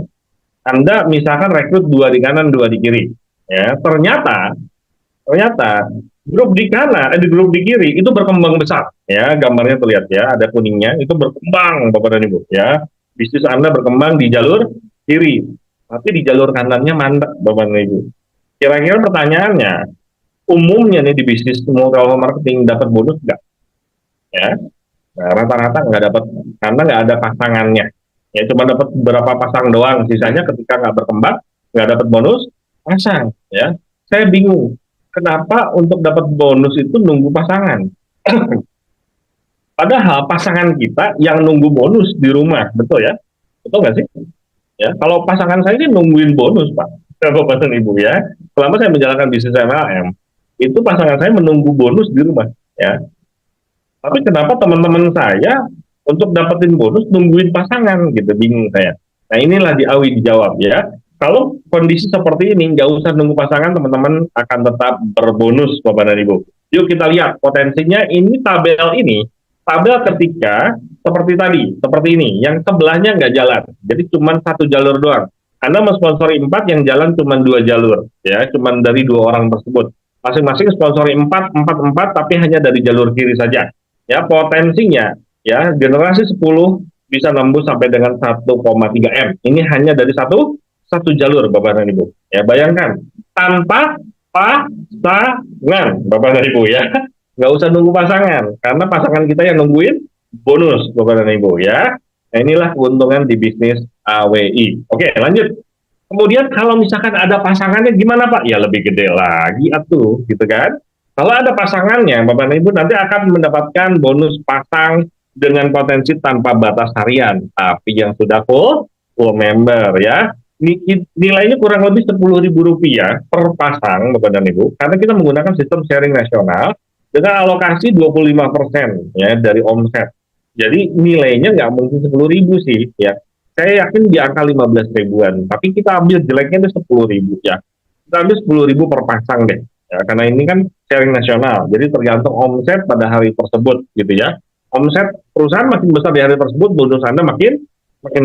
Anda misalkan rekrut 2 di kanan, 2 di kiri, ya. Ternyata grup di kanan, di grup di kiri itu berkembang besar, ya. Gambarnya terlihat ya, ada kuningnya, itu berkembang, Bapak dan Ibu, ya. Bisnis Anda berkembang di jalur kiri, tapi di jalur kanannya mandek, Bapak dan Ibu. Kira-kira pertanyaannya, umumnya nih di bisnis multi marketing dapat bonus nggak? Ya, nah, rata-rata nggak dapat karena nggak ada pasangannya. Ya, cuma dapat beberapa pasang doang. Sisanya ketika nggak berkembang, nggak dapat bonus pasang. Ya, saya bingung. Kenapa untuk dapat bonus itu nunggu pasangan? Padahal pasangan kita yang nunggu bonus di rumah, betul ya? Betul nggak sih? Ya, kalau pasangan saya sih nungguin bonus, Pak. Bapak dan Ibu ya. Selama saya menjalankan bisnis MLM, itu pasangan saya menunggu bonus di rumah, ya. Tapi kenapa teman-teman saya untuk dapetin bonus nungguin pasangan gitu, bingung saya. Nah, inilah dijawab ya. Kalau kondisi seperti ini, nggak usah nunggu pasangan, teman-teman akan tetap berbonus, Bapak dan Ibu. Yuk kita lihat potensinya. Ini tabel ketika seperti ini, yang sebelahnya nggak jalan, jadi cuma satu jalur doang. Anda mensponsori 4, yang jalan cuma 2 jalur, ya, cuma dari 2 orang tersebut. Masing-masing sponsori 4, tapi hanya dari jalur kiri saja. Ya, potensinya ya generasi 10 bisa nembus sampai dengan 1,3 M. Ini hanya dari satu jalur, Bapak dan Ibu. Ya, bayangkan tanpa pasangan, Bapak dan Ibu ya. Nggak usah nunggu pasangan, karena pasangan kita yang nungguin bonus, Bapak dan Ibu ya. Nah, inilah keuntungan di bisnis AWI. Oke, lanjut. Kemudian kalau misalkan ada pasangannya gimana Pak? Ya lebih gede lagi atuh, gitu kan? Kalau ada pasangannya, Bapak dan Ibu nanti akan mendapatkan bonus pasang dengan potensi tanpa batas harian, tapi yang sudah full member ya. Nilainya kurang lebih Rp10.000 per pasang, Bapak dan Ibu, karena kita menggunakan sistem sharing nasional dengan alokasi 25% ya dari omset. Jadi nilainya nggak mungkin 10.000 sih ya. Saya yakin di angka 15 ribuan, tapi kita ambil jeleknya itu 10.000 ya. Kita ambil 10.000 per pasang deh, ya, karena ini kan sharing nasional, jadi tergantung omset pada hari tersebut gitu ya. Omset perusahaan makin besar di hari tersebut, bonus Anda makin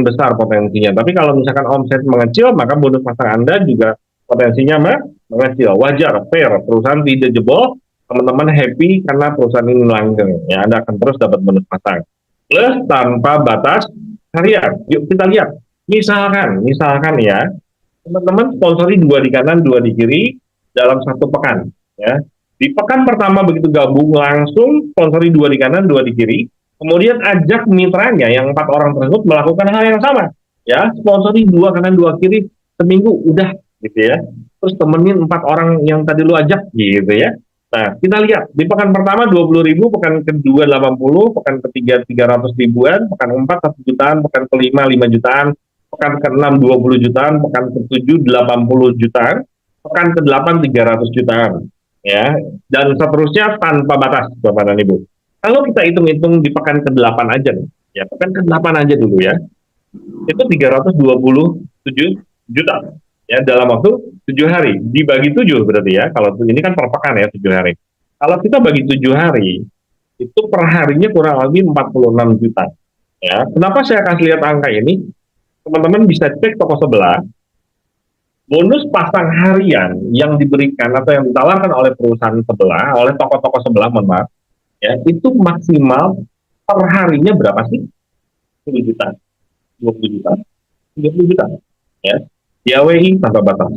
besar potensinya. Tapi kalau misalkan omset mengecil, maka bonus pasang Anda juga potensinya mengecil. Wajar, fair, perusahaan tidak jebol, teman-teman happy karena perusahaan ini langgeng, ya Anda akan terus dapat bonus pasang. Plus tanpa batas harian. Yuk kita lihat. Misalkan ya, teman-teman sponsori 2 di kanan, 2 di kiri dalam 1 pekan. Ya, di pekan pertama begitu gabung langsung sponsori 2 di kanan, 2 di kiri. Kemudian ajak mitranya yang 4 orang tersebut melakukan hal yang sama. Ya, sponsori 2 kanan, 2 kiri seminggu udah gitu ya. Terus temenin 4 orang yang tadi lu ajak gitu ya. Nah, kita lihat di pekan pertama 20.000, pekan kedua 80, pekan ketiga 300 ribuan, pekan keempat 1 jutaan, pekan kelima 5 jutaan, pekan ke-6 20 jutaan, pekan ke-7 80 jutaan, pekan ke-8 300 jutaan, ya, dan seterusnya tanpa batas, Bapak dan Ibu. Kalau kita hitung-hitung di pekan ke-8 aja nih, ya, pekan ke-8 aja dulu ya, itu 327 juta. Ya, dalam waktu 7 hari, dibagi 7 berarti ya, kalau ini kan per pekan ya 7 hari. Kalau kita bagi 7 hari, itu per harinya kurang lebih 46 juta. Ya, kenapa saya kasih lihat angka ini? Teman-teman bisa cek toko sebelah, bonus pasang harian yang diberikan atau yang ditawarkan oleh perusahaan sebelah, oleh toko-toko sebelah, mohon maaf, ya, itu maksimal per harinya berapa sih? 10 juta, 20 juta, 30 juta, ya. Di AWI tanpa batas.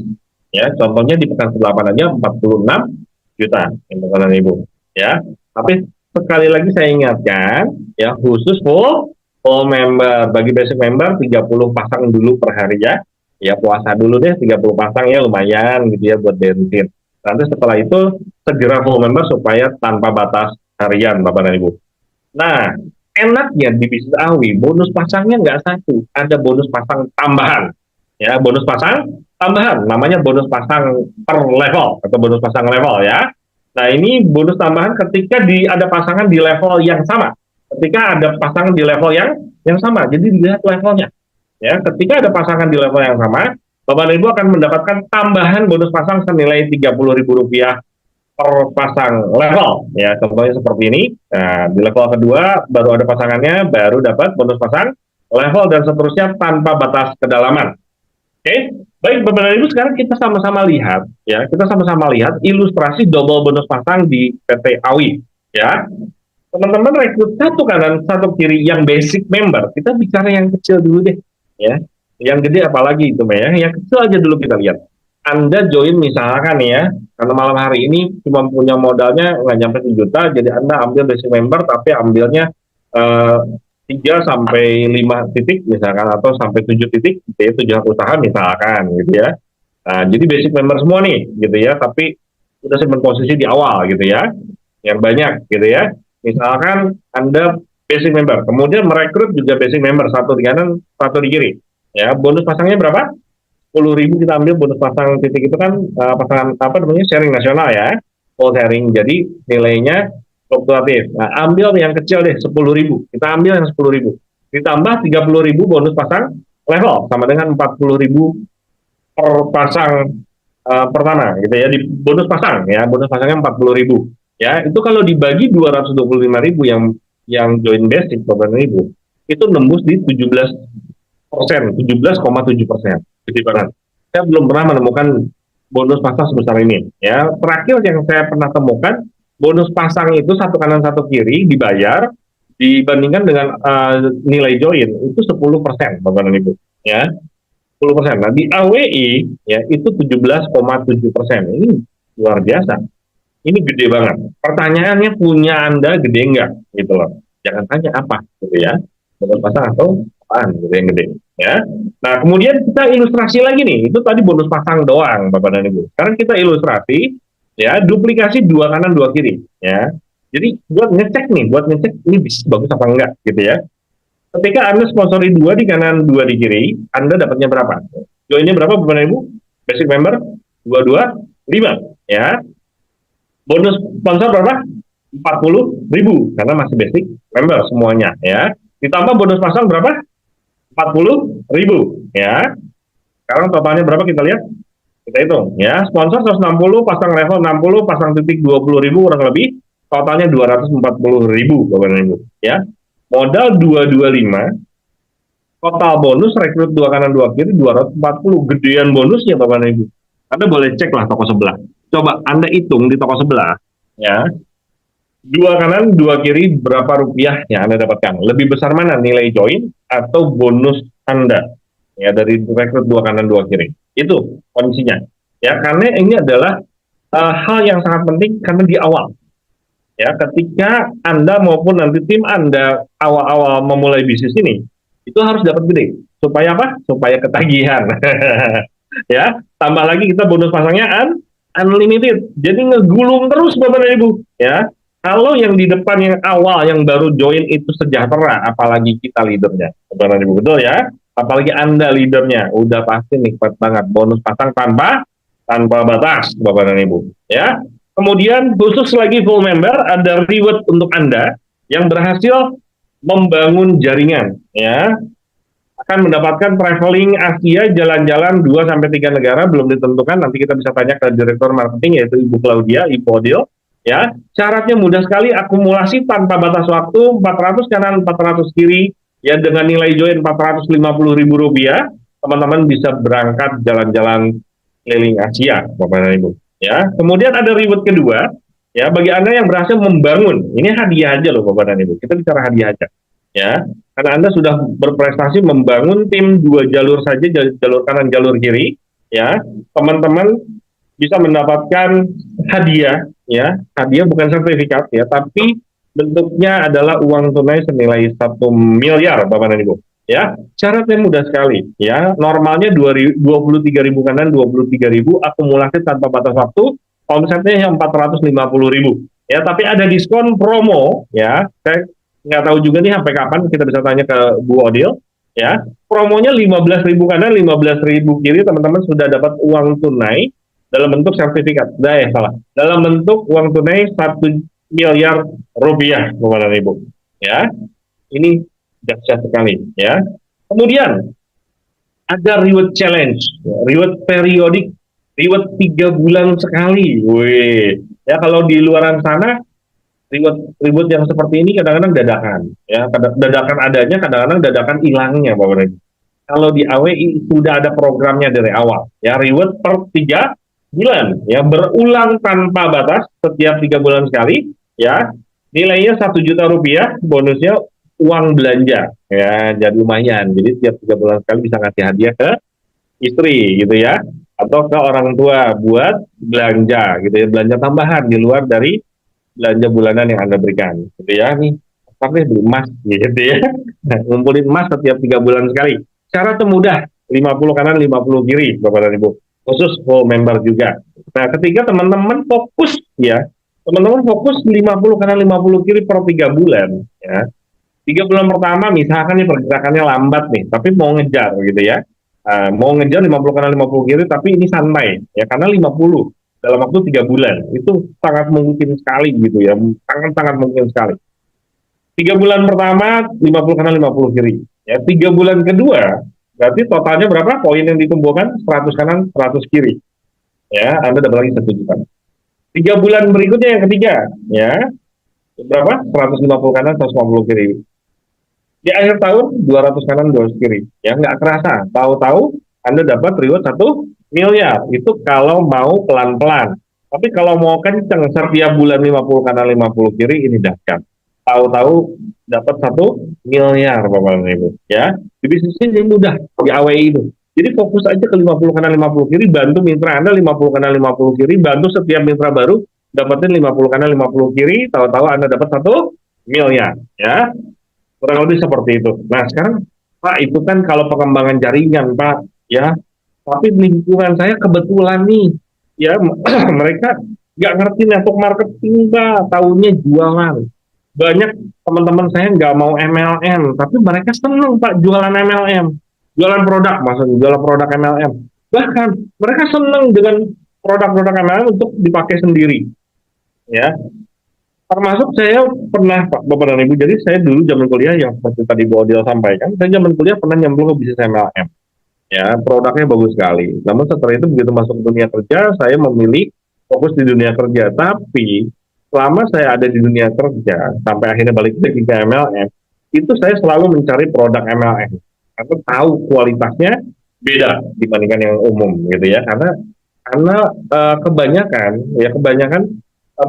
Ya, contohnya di pekan ke-8 aja 46 juta, teman-teman Ibu. Ya, tapi sekali lagi saya ingatkan, ya, khusus full member. Bagi basic member 30 pasang dulu per hari ya. Ya, puasa dulu deh 30 pasang ya, lumayan gitu ya buat bensin. Nanti setelah itu segera full member supaya tanpa batas harian Bapak dan Ibu. Nah, enaknya di bisnis AWI, bonus pasangnya nggak satu, ada bonus pasang tambahan. Ya, bonus pasang tambahan, namanya bonus pasang per level atau bonus pasang level ya. Nah, ini bonus tambahan ketika ada pasangan di level yang sama. Ketika ada pasangan di level yang sama, jadi dilihat levelnya. Ya, ketika ada pasangan di level yang sama, Bapak dan Ibu akan mendapatkan tambahan bonus pasang senilai Rp30.000 per pasang level. Ya, contohnya seperti ini. Nah, di level kedua baru ada pasangannya, baru dapat bonus pasang level dan seterusnya tanpa batas kedalaman. Oke, baik Bapak dan Ibu, sekarang kita sama-sama lihat ya, kita sama-sama lihat ilustrasi double bonus pasang di PT AWI ya. Teman-teman rekrut satu kanan satu kiri yang basic member, kita bicara yang kecil dulu deh ya. Yang gede apalagi itu ya, yang kecil aja dulu kita lihat. Anda join misalkan ya, karena malam hari ini cuma punya modalnya nggak nyampe 1 juta, jadi Anda ambil basic member tapi ambilnya 3 sampai 5 titik misalkan, atau sampai 7 titik gitu ya, 7 hak usaha misalkan gitu ya. Nah, jadi basic member semua nih gitu ya, tapi udah simpan posisi di awal gitu ya, yang banyak gitu ya. Misalkan Anda basic member, kemudian merekrut juga basic member, satu di kanan, satu di kiri. Ya, bonus pasangnya berapa? 10.000 kita ambil bonus pasang titik itu kan pasangan apa namanya, sharing nasional ya, full sharing. Jadi nilainya fluktuatif. Nah, ambil yang kecil deh, 10.000. Kita ambil yang 10.000. Ditambah 30.000 bonus pasang level, sama dengan 40.000 per pasang pertama gitu ya, di bonus pasang ya, bonus pasangnya 40.000. Ya, itu kalau dibagi 225.000 yang join basic Bapak dan Ibu, itu nembus di 17,7%. Gede banget. Saya belum pernah menemukan bonus pasang sebesar ini. Ya, terakhir yang saya pernah temukan bonus pasang itu satu kanan satu kiri dibayar dibandingkan dengan nilai join itu 10% Bapak dan Ibu. Ya, 10%. Nah, di AWI ya itu 17,7%. Ini luar biasa. Ini gede banget. Pertanyaannya, punya Anda gede enggak? Gitu loh. Jangan tanya apa, gitu ya. Bonus pasang atau apaan gitu yang gede. Ya. Nah, kemudian kita ilustrasi lagi nih. Itu tadi bonus pasang doang, Bapak dan Ibu. Sekarang kita ilustrasi, ya, duplikasi 2 kanan 2 kiri. Ya. Jadi buat ngecek ini bisa bagus apa enggak, gitu ya. Ketika Anda sponsori 2 di kanan 2 di kiri, Anda dapatnya berapa? Joinnya berapa Bapak dan Ibu? Basic member 225, ya. Bonus sponsor berapa? 40.000 karena masih basic member semuanya ya. Ditambah bonus pasang berapa? 40.000 ya. Sekarang totalnya berapa kita lihat? Kita hitung ya. Sponsor 160, pasang level 60, pasang titik 20.000 kurang lebih, totalnya 240.000 Bapak dan Ibu ya. Modal 225, total bonus rekrut 2 kanan 2 kiri 240, gedean bonusnya Bapak dan Ibu. Anda boleh cek lah toko sebelah. Coba Anda hitung di toko sebelah, ya, 2 kanan 2 kiri berapa rupiah yang Anda dapatkan? Lebih besar mana, nilai join atau bonus Anda? Ya, dari rekrut 2 kanan 2 kiri. Itu kondisinya. Ya, karena ini adalah hal yang sangat penting karena di awal. Ya, ketika Anda maupun nanti tim Anda awal-awal memulai bisnis ini, itu harus dapat gede. Supaya apa? Supaya ketagihan. Ya, tambah lagi kita bonus pasangnya unlimited, jadi ngegulung terus Bapak dan Ibu ya. Kalau yang di depan yang awal yang baru join itu sejahtera, apalagi kita leadernya Bapak dan Ibu, betul ya, apalagi Anda leadernya, udah pasti nikmat banget bonus pasang tanpa batas Bapak dan Ibu ya. Kemudian khusus lagi full member ada reward untuk Anda yang berhasil membangun jaringan ya, akan mendapatkan traveling Asia, jalan-jalan 2-3 negara, belum ditentukan, nanti kita bisa tanya ke Direktur Marketing yaitu Ibu Claudia, Ibu Odil ya. Syaratnya mudah sekali, akumulasi tanpa batas waktu, 400 kanan 400 kiri ya, dengan nilai join Rp450.000, teman-teman bisa berangkat jalan-jalan keliling Asia Bapak dan Ibu ya. Kemudian ada reward kedua ya, bagi Anda yang berhasil membangun, ini hadiah aja loh Bapak dan Ibu, kita bicara hadiah aja ya, karena Anda sudah berprestasi membangun tim 2 jalur saja, jalur kanan, jalur kiri, ya, teman-teman bisa mendapatkan hadiah, ya, hadiah bukan sertifikat, ya, tapi bentuknya adalah uang tunai senilai 1 miliar, Bapak dan Ibu, ya. Syaratnya mudah sekali, ya, normalnya 23.000 kanan, 23.000, akumulasi tanpa batas waktu, omsetnya yang 450.000, ya, tapi ada diskon promo, ya. Saya nggak tahu juga nih sampai kapan, kita bisa tanya ke Bu Odil, ya. Promonya 15.000 kanan, 15.000 kiri, teman-teman sudah dapat uang tunai dalam bentuk sertifikat. Dalam bentuk uang tunai 1 miliar rupiah, Bapak dan Ibu. Ya, ini dahsyat sekali, ya. Kemudian ada reward challenge, reward periodik, reward 3 bulan sekali. Wih, ya kalau di luaran sana reward yang seperti ini kadang-kadang dadakan, ya. Dadakan adanya, kadang-kadang dadakan hilangnya, Bapak dan Ibu. Kalau di AWI sudah ada programnya dari awal, ya, reward per 3 bulan, ya, berulang tanpa batas setiap 3 bulan sekali, ya. Nilainya 1 juta rupiah, bonusnya uang belanja, ya, jadi lumayan. Jadi setiap 3 bulan sekali bisa ngasih hadiah ke istri, gitu ya, atau ke orang tua buat belanja, gitu ya, belanja tambahan di luar dari belanja bulanan yang Anda berikan, gitu ya. Nih, pakai beli emas, gitu ya. Nah, ngumpulin emas setiap 3 bulan sekali. Cara mudah, 50 kanan, 50 kiri, Bapak dan Ibu. Khusus full member juga. Nah, ketika teman-teman fokus, ya, teman-teman fokus 50 kanan, 50 kiri per 3 bulan, ya. 3 bulan pertama misalkan nih pergerakannya lambat nih, tapi mau ngejar, gitu ya. Mau ngejar 50 kanan, 50 kiri, tapi ini santai, ya, karena 50 dalam waktu 3 bulan itu sangat mungkin sekali, gitu ya, sangat mungkin sekali. 3 bulan pertama 50 kanan 50 kiri, ya. 3 bulan kedua berarti totalnya berapa poin yang dikumpulkan? 100 kanan 100 kiri, ya, Anda dapat lagi 1 juta. 3 bulan berikutnya yang ketiga, ya, berapa? 150 kanan 150 kiri. Di akhir tahun 200 kanan 200 kiri, ya, nggak kerasa, tahu-tahu Anda dapat reward 1 miliar. Itu kalau mau pelan-pelan. Tapi kalau mau kenceng setiap bulan 50 kanan 50 kiri, ini dahsyat. Tahu-tahu dapat 1 miliar, Bapak dan Ibu, ya. Di bisnis ini mudah, di AWI itu. Jadi fokus aja ke 50 kanan 50 kiri, bantu mitra Anda 50 kanan 50 kiri, bantu setiap mitra baru dapetin 50 kanan 50 kiri, tahu-tahu Anda dapat 1 miliar, ya. Kurang lebih seperti itu. Nah, sekarang Pak, itu kan kalau pengembangan jaringan, Pak, ya. Tapi lingkungan saya kebetulan nih, ya, mereka nggak ngerti network marketing, Pak, tahunya jualan. Banyak teman-teman saya nggak mau MLM, tapi mereka seneng, Pak, jualan MLM, jualan produk, maksudnya jualan produk MLM. Bahkan mereka seneng dengan produk-produk MLM untuk dipakai sendiri, ya. Termasuk saya pernah, Pak, Bapak dan Ibu, jadi saya dulu zaman kuliah yang seperti tadi Bu Odil sampaikan, saya zaman kuliah pernah nyemplung ke bisnis MLM. Ya, produknya bagus sekali. Namun setelah itu begitu masuk ke dunia kerja, saya memilih fokus di dunia kerja. Tapi selama saya ada di dunia kerja, sampai akhirnya balik lagi ke MLM, itu saya selalu mencari produk MLM. Karena tahu kualitasnya beda dibandingkan yang umum, gitu ya. Karena kebanyakan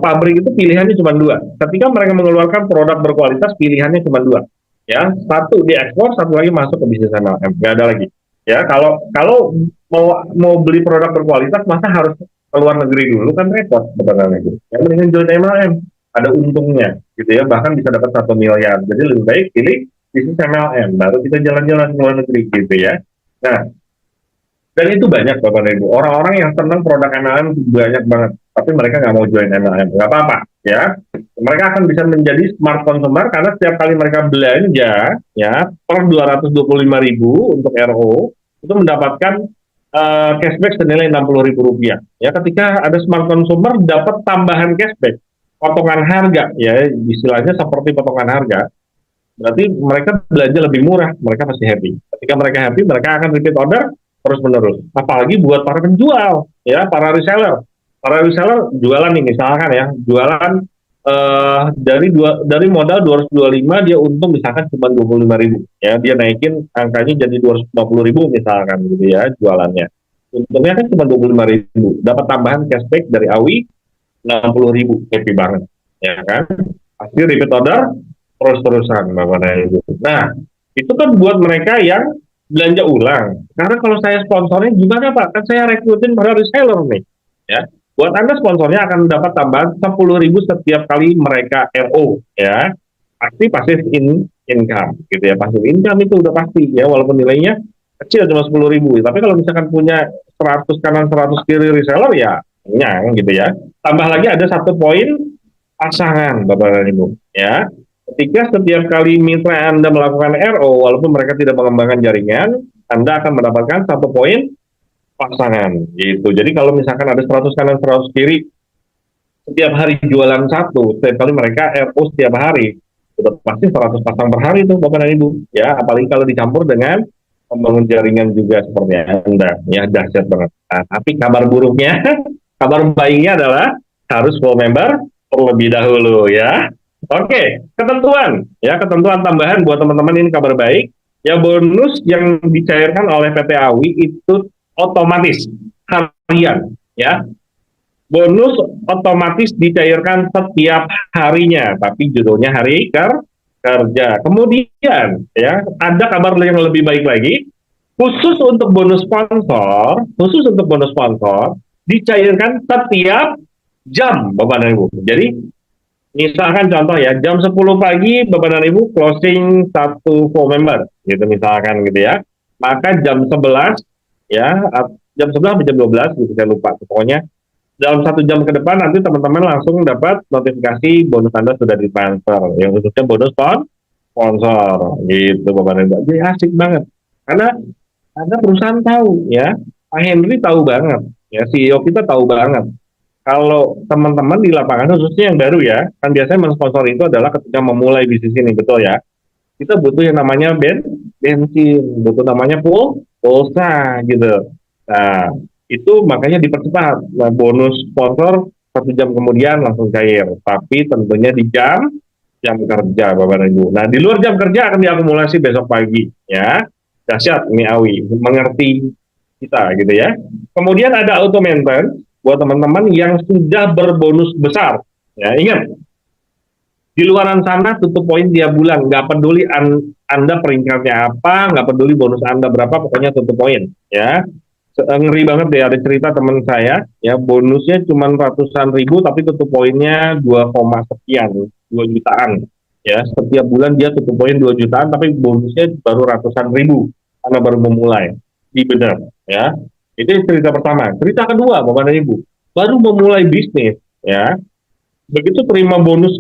pabrik itu pilihannya cuma 2. Ketika mereka mengeluarkan produk berkualitas, pilihannya cuma 2. Ya, satu diekspor, satu lagi masuk ke bisnis MLM. Nggak ada lagi. Ya, kalau mau beli produk berkualitas, masa harus ke luar negeri dulu, kan repot sebenarnya. Ya, mendingan join MLM, ada untungnya, gitu ya. Bahkan bisa dapat 1 miliar. Jadi lebih baik pilih bisnis MLM, baru kita jalan-jalan ke luar negeri, gitu ya. Nah, dan itu banyak, Bapak dan Ibu. Orang-orang yang senang produk MLM banyak banget, tapi mereka nggak mau join MLM. Nggak apa-apa, ya. Mereka akan bisa menjadi smart consumer karena setiap kali mereka belanja, ya, per 225.000 untuk RO, itu mendapatkan cashback senilai 60.000 rupiah. Ya, ketika ada smart consumer dapat tambahan cashback, potongan harga, ya, istilahnya seperti potongan harga. Berarti mereka belanja lebih murah, mereka pasti happy. Ketika mereka happy, mereka akan repeat order terus menerus. Apalagi buat para penjual, ya, para reseller. Para reseller jualan nih, misalkan ya, jualan dari modal 225 dia untung misalkan cuma 25.000, ya, dia naikin angkanya jadi 250.000 misalkan, gitu ya, jualannya. Untungnya kan cuma 25.000, dapat tambahan cashback dari AWI 60.000, happy banget, ya kan? Pasti repeat order terus-terusan, Bapak dan Ibu. Nah, itu kan buat mereka yang belanja ulang. Karena kalau saya sponsornya gimana, Pak? Kan saya rekrutin para reseller nih, ya. Buat Anda sponsornya akan dapat tambahan 10.000 setiap kali mereka RO, ya. Pasti passive income, gitu ya. Passive income itu udah pasti, ya, walaupun nilainya kecil cuma 10.000. Tapi kalau misalkan punya 100 kanan 100 kiri reseller, ya kenyang, gitu ya. Tambah lagi ada 1 poin pasangan, Bapak dan Ibu. Ya, ketika setiap kali mitra Anda melakukan RO, walaupun mereka tidak mengembangkan jaringan, Anda akan mendapatkan 1 poin pasangan. Gitu. Jadi kalau misalkan ada 100 kanan 100 kiri, setiap hari jualan satu, setiap kali mereka RO setiap hari, sudah pasti 100 pasang per hari itu Bapak dan Ibu. Ya, apalagi kalau dicampur dengan membangun jaringan juga seperti Anda. Ya, dahsyat banget. Nah, tapi kabar buruknya, kabar baiknya adalah harus full member terlebih dahulu ya. Oke, ketentuan ya, ketentuan tambahan buat teman-teman ini kabar baik. Ya, bonus yang dicairkan oleh PT AWI itu otomatis harian ya. Bonus otomatis dicairkan setiap harinya, tapi judulnya hari kerja. Kemudian ya, ada kabar yang lebih baik lagi, khusus untuk bonus sponsor dicairkan setiap jam, Bapak dan Ibu. Jadi misalkan contoh ya, jam 10 pagi Bapak dan Ibu closing satu full member, gitu misalkan gitu ya. Maka jam 11 ya, jam 11 atau jam 12 gitu, saya lupa. Pokoknya dalam 1 jam ke depan nanti teman-teman langsung dapat notifikasi bonus Anda sudah ditransfer. Yang khususnya bonus sponsor gitu Bapak dan Ibu. Jadi asik banget. Karena ada perusahaan tahu ya, Pak Henry tahu banget, ya CEO kita tahu banget. Kalau teman-teman di lapangan khususnya yang baru ya, kan biasanya mensponsor itu adalah ketika memulai bisnis ini, betul ya. Kita butuh yang namanya bensin, butuh namanya pulsa gitu. Nah, itu makanya dipercepat. Nah, bonus sponsor 1 jam kemudian langsung cair, tapi tentunya di jam kerja Bapak dan Ibu. Nah, di luar jam kerja akan diakumulasi besok pagi ya. Dahsyat ini AWI, mengerti kita gitu ya. Kemudian ada auto maintenance buat teman-teman yang sudah berbonus besar. Ya, ingat, di luaran sana tutup poin tiap bulan, nggak peduli Anda peringkatnya apa, nggak peduli bonus Anda berapa, pokoknya tutup poin. Ya, ngeri banget deh, ada cerita teman saya, ya bonusnya cuma ratusan ribu, tapi tutup poinnya 2, sekian, 2 jutaan. Ya, setiap bulan dia tutup poin 2 jutaan, tapi bonusnya baru ratusan ribu karena baru memulai. Di benar, ya. Itu cerita pertama. Cerita kedua, Bapak dan Ibu, baru memulai bisnis, ya. Begitu terima bonus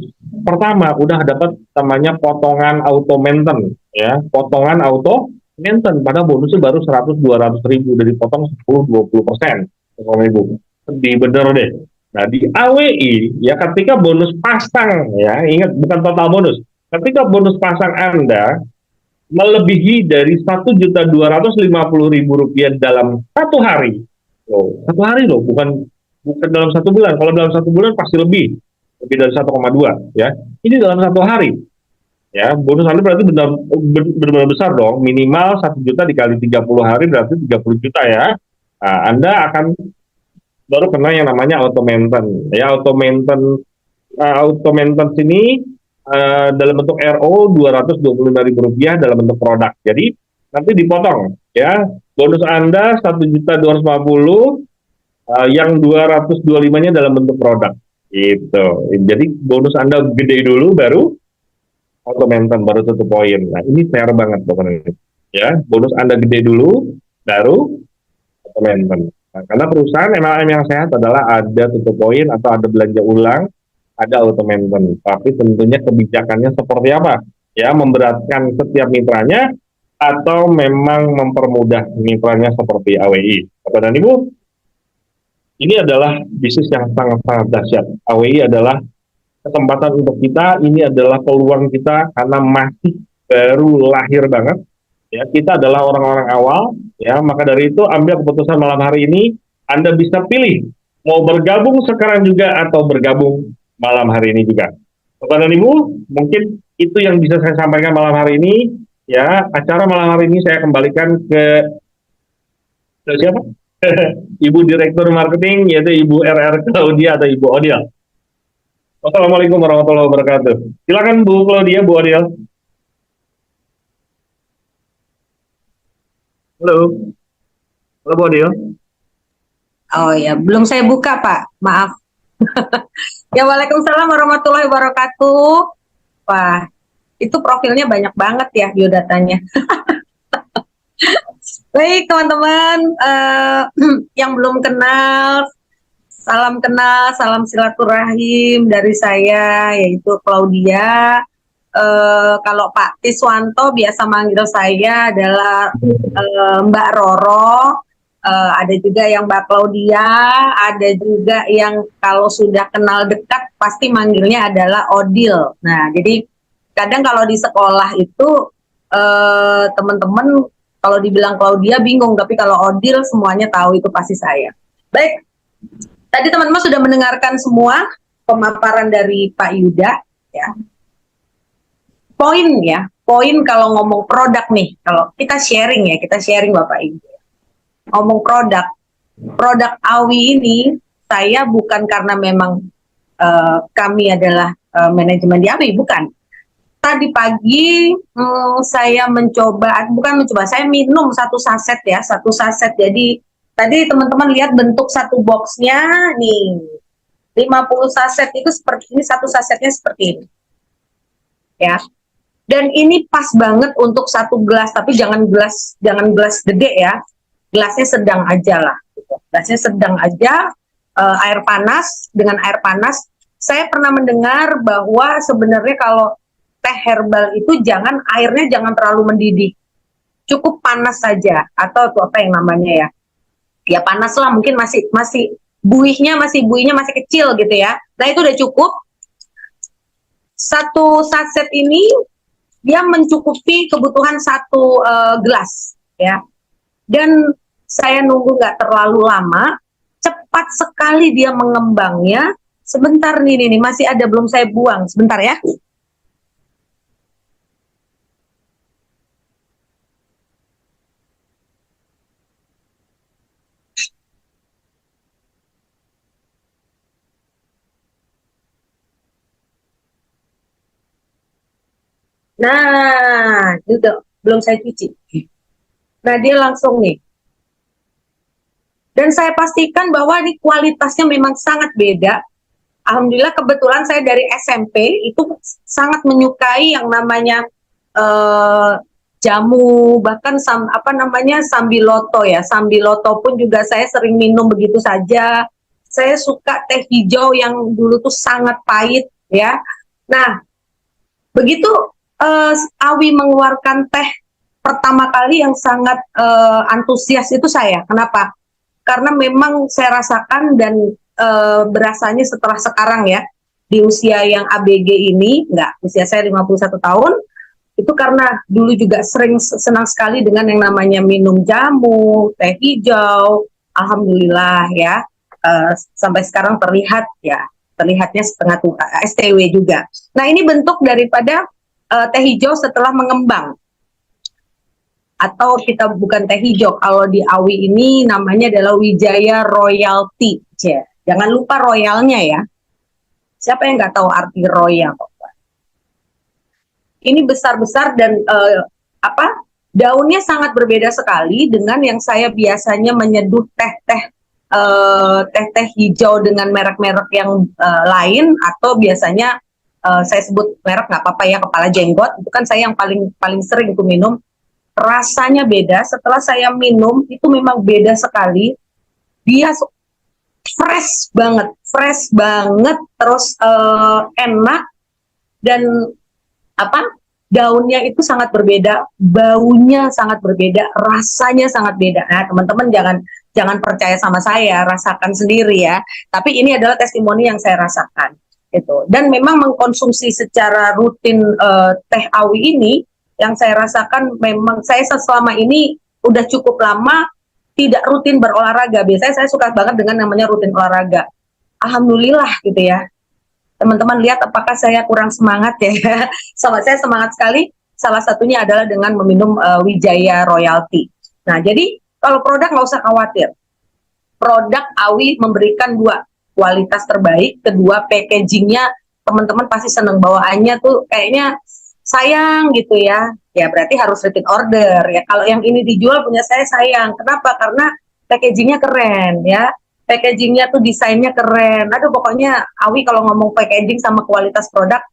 pertama, udah dapat namanya potongan auto maintenance, ya. Potongan auto maintenance, padahal bonusnya baru 100-200 ribu, udah dipotong 10-20%, Bapak dan Ibu. Sedih bener deh. Nah, di AWI, ya ketika bonus pasang, ya ingat bukan total bonus, ketika bonus pasang Anda melebihi dari 1.250.000 rupiah dalam 1 hari. Loh, 1 hari loh, bukan dalam 1 bulan. Kalau dalam 1 bulan pasti lebih dari 1,2 ya. Ini dalam 1 hari. Ya, bonus Anda berarti benar-benar besar dong. Minimal 1 juta dikali 30 hari berarti 30 juta ya. Nah, Anda akan baru kena yang namanya auto maintenance. Ya, auto maintenance ini dalam bentuk RO Rp225.000 dalam bentuk produk. Jadi nanti dipotong ya, bonus Anda 1.250.000, yang 225-nya dalam bentuk produk. Gitu. Jadi bonus Anda gede dulu baru auto maintenance, baru tutup poin. Nah, ini fair banget Bapak. Ya, bonus Anda gede dulu baru auto maintenance. Nah, karena perusahaan MLM yang sehat adalah ada tutup poin atau ada belanja ulang, ada auto maintenance. Tapi tentunya kebijakannya seperti apa? Ya, memberatkan setiap mitranya atau memang mempermudah mitranya seperti AWI. Bapak dan Ibu, ini adalah bisnis yang sangat-sangat dahsyat. AWI adalah kesempatan untuk kita, ini adalah peluang kita karena masih baru lahir banget. Ya, kita adalah orang-orang awal, ya, maka dari itu ambil keputusan malam hari ini. Anda bisa pilih mau bergabung sekarang juga atau bergabung malam hari ini juga. Bapak dan Ibu, mungkin itu yang bisa saya sampaikan malam hari ini. Ya, acara malam hari ini saya kembalikan ke siapa? Ibu Direktur Marketing, yaitu Ibu RR Claudia atau Ibu Odiel. Wassalamualaikum warahmatullahi wabarakatuh. Silakan Bu Claudia, Bu Odiel. Halo. Halo Bu Odiel. Oh ya, belum saya buka Pak, maaf. Ya, waalaikumsalam warahmatullahi wabarakatuh. Wah, itu profilnya banyak banget ya biodatanya. Baik teman-teman, yang belum kenal, Salam kenal, salam silaturahim dari saya, yaitu Claudia. Kalau Pak Tiswanto biasa manggil saya adalah Mbak Roro. Ada juga yang Mbak Claudia, ada juga yang kalau sudah kenal dekat pasti manggilnya adalah Odil. Nah, jadi kadang kalau di sekolah itu teman-teman kalau dibilang Claudia bingung, tapi kalau Odil semuanya tahu itu pasti saya. Baik, tadi teman-teman sudah mendengarkan semua pemaparan dari Pak Yuda, ya. Poin kalau ngomong produk nih, kalau kita sharing Bapak Ibu. Ngomong produk AWI ini, saya bukan karena memang kami adalah manajemen di AWI, bukan. Tadi pagi saya saya minum satu saset. Jadi tadi teman-teman lihat bentuk satu boxnya nih, 50 saset itu seperti ini, satu sasetnya seperti ini, ya. Dan ini pas banget untuk satu gelas, tapi jangan gelas gede ya, gelasnya sedang aja lah. Gitu. Gelasnya sedang aja, air panas, dengan air panas. Saya pernah mendengar bahwa sebenarnya kalau teh herbal itu airnya jangan terlalu mendidih, cukup panas saja, atau apa yang namanya ya panas lah, mungkin masih buihnya masih kecil gitu ya. Nah itu udah cukup. Satu saset ini dia mencukupi kebutuhan satu gelas, ya. Dan saya nunggu nggak terlalu lama, cepat sekali dia mengembangnya. Sebentar nih, masih ada, belum saya buang, sebentar ya. Nah, juga belum saya cuci. Nah, dia langsung nih. Dan saya pastikan bahwa ini kualitasnya memang sangat beda. Alhamdulillah kebetulan saya dari SMP itu sangat menyukai yang namanya jamu, bahkan sambiloto ya. Sambiloto pun juga saya sering minum begitu saja. Saya suka teh hijau yang dulu tuh sangat pahit ya. Nah, begitu AWI mengeluarkan teh pertama kali yang sangat antusias itu saya. Kenapa? Karena memang saya rasakan dan berasanya setelah sekarang ya, di usia yang ABG ini, usia saya 51 tahun, itu karena dulu juga senang sekali dengan yang namanya minum jamu, teh hijau, alhamdulillah ya, sampai sekarang terlihatnya setengah STW juga. Nah ini bentuk daripada teh hijau setelah mengembang, atau kita bukan teh hijau, kalau di AWI ini namanya adalah Wijaya Royalty. Jangan lupa royalnya ya. Siapa yang nggak tahu arti royal? Ini besar-besar dan daunnya sangat berbeda sekali dengan yang saya biasanya menyeduh teh hijau dengan merek-merek yang lain, atau biasanya saya sebut merek nggak apa-apa ya, kepala jenggot, itu kan saya yang paling sering itu minum. Rasanya beda. Setelah saya minum itu memang beda sekali. Dia fresh banget, terus enak, dan daunnya itu sangat berbeda, baunya sangat berbeda, rasanya sangat beda. Nah teman-teman jangan percaya sama saya, rasakan sendiri ya. Tapi ini adalah testimoni yang saya rasakan. Gitu. Dan memang mengkonsumsi secara rutin teh AWI ini, yang saya rasakan memang saya selama ini udah cukup lama tidak rutin berolahraga. Biasanya saya suka banget dengan namanya rutin olahraga. Alhamdulillah gitu ya. Teman-teman lihat apakah saya kurang semangat ya? Saya semangat sekali. Salah satunya adalah dengan meminum Wijaya Royalty. Nah jadi kalau produk nggak usah khawatir. Produk AWI memberikan 2, kualitas terbaik, kedua packagingnya teman-teman pasti seneng, bawaannya tuh kayaknya sayang gitu ya. Ya berarti harus repeat order ya. Kalau yang ini dijual punya saya sayang. Kenapa? Karena packagingnya keren ya. Packagingnya tuh desainnya keren. Aduh pokoknya AWI kalau ngomong packaging sama kualitas produk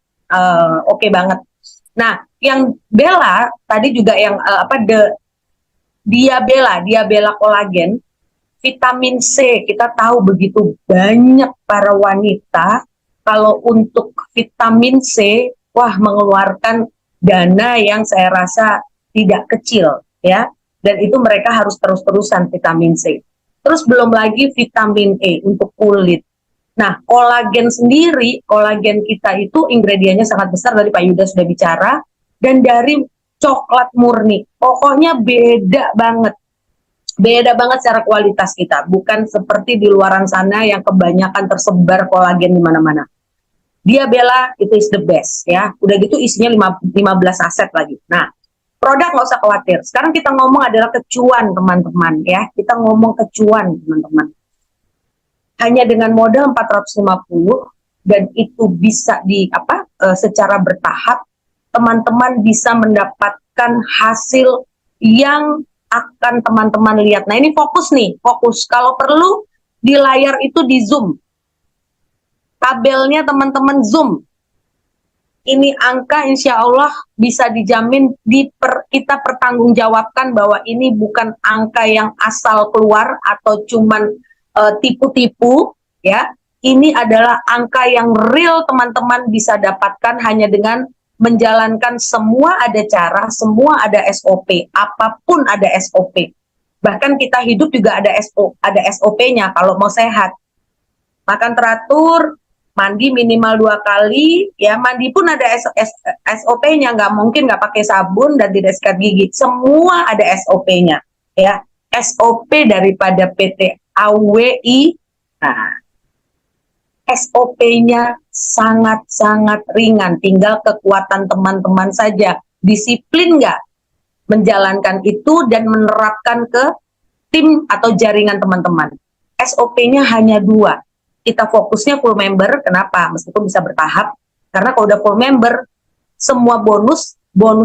oke banget. Nah yang Bella tadi juga yang Diabella kolagen Vitamin C, kita tahu begitu banyak para wanita kalau untuk vitamin C, wah mengeluarkan dana yang saya rasa tidak kecil ya. Dan itu mereka harus terus-terusan vitamin C. Terus belum lagi vitamin E untuk kulit. Nah, kolagen sendiri, kolagen kita itu ingredientnya sangat besar, dari Pak Yuda sudah bicara, dan dari coklat murni. Pokoknya beda banget. Beda banget secara kualitas kita. Bukan seperti di luaran sana yang kebanyakan tersebar kolagen di mana-mana. Dia Bella itu is the best ya. Udah gitu isinya 15 aset lagi. Nah, produk nggak usah khawatir. Sekarang kita ngomong adalah kecuan teman-teman ya. Kita ngomong kecuan teman-teman. Hanya dengan modal 450 dan itu bisa secara bertahap, teman-teman bisa mendapatkan hasil yang akan teman-teman lihat. Nah ini fokus nih, fokus. Kalau perlu di layar itu di zoom, tabelnya teman-teman zoom. Ini angka insya Allah bisa dijamin kita pertanggungjawabkan bahwa ini bukan angka yang asal keluar atau cuman tipu-tipu ya. Ini adalah angka yang real teman-teman bisa dapatkan hanya dengan menjalankan. Semua ada cara, semua ada SOP, apapun ada SOP. Bahkan kita hidup juga ada SOP-nya kalau mau sehat. Makan teratur, mandi minimal 2 kali, ya mandi pun ada SOP-nya, nggak mungkin nggak pakai sabun dan tidak sikat gigi. Semua ada SOP-nya, ya. SOP daripada PT AWI, nah, SOP-nya sangat-sangat ringan, tinggal kekuatan teman-teman saja. Disiplin nggak menjalankan itu dan menerapkan ke tim atau jaringan teman-teman. SOP-nya hanya 2. Kita fokusnya full member, kenapa? Meskipun bisa bertahap, karena kalau udah full member, semua bonus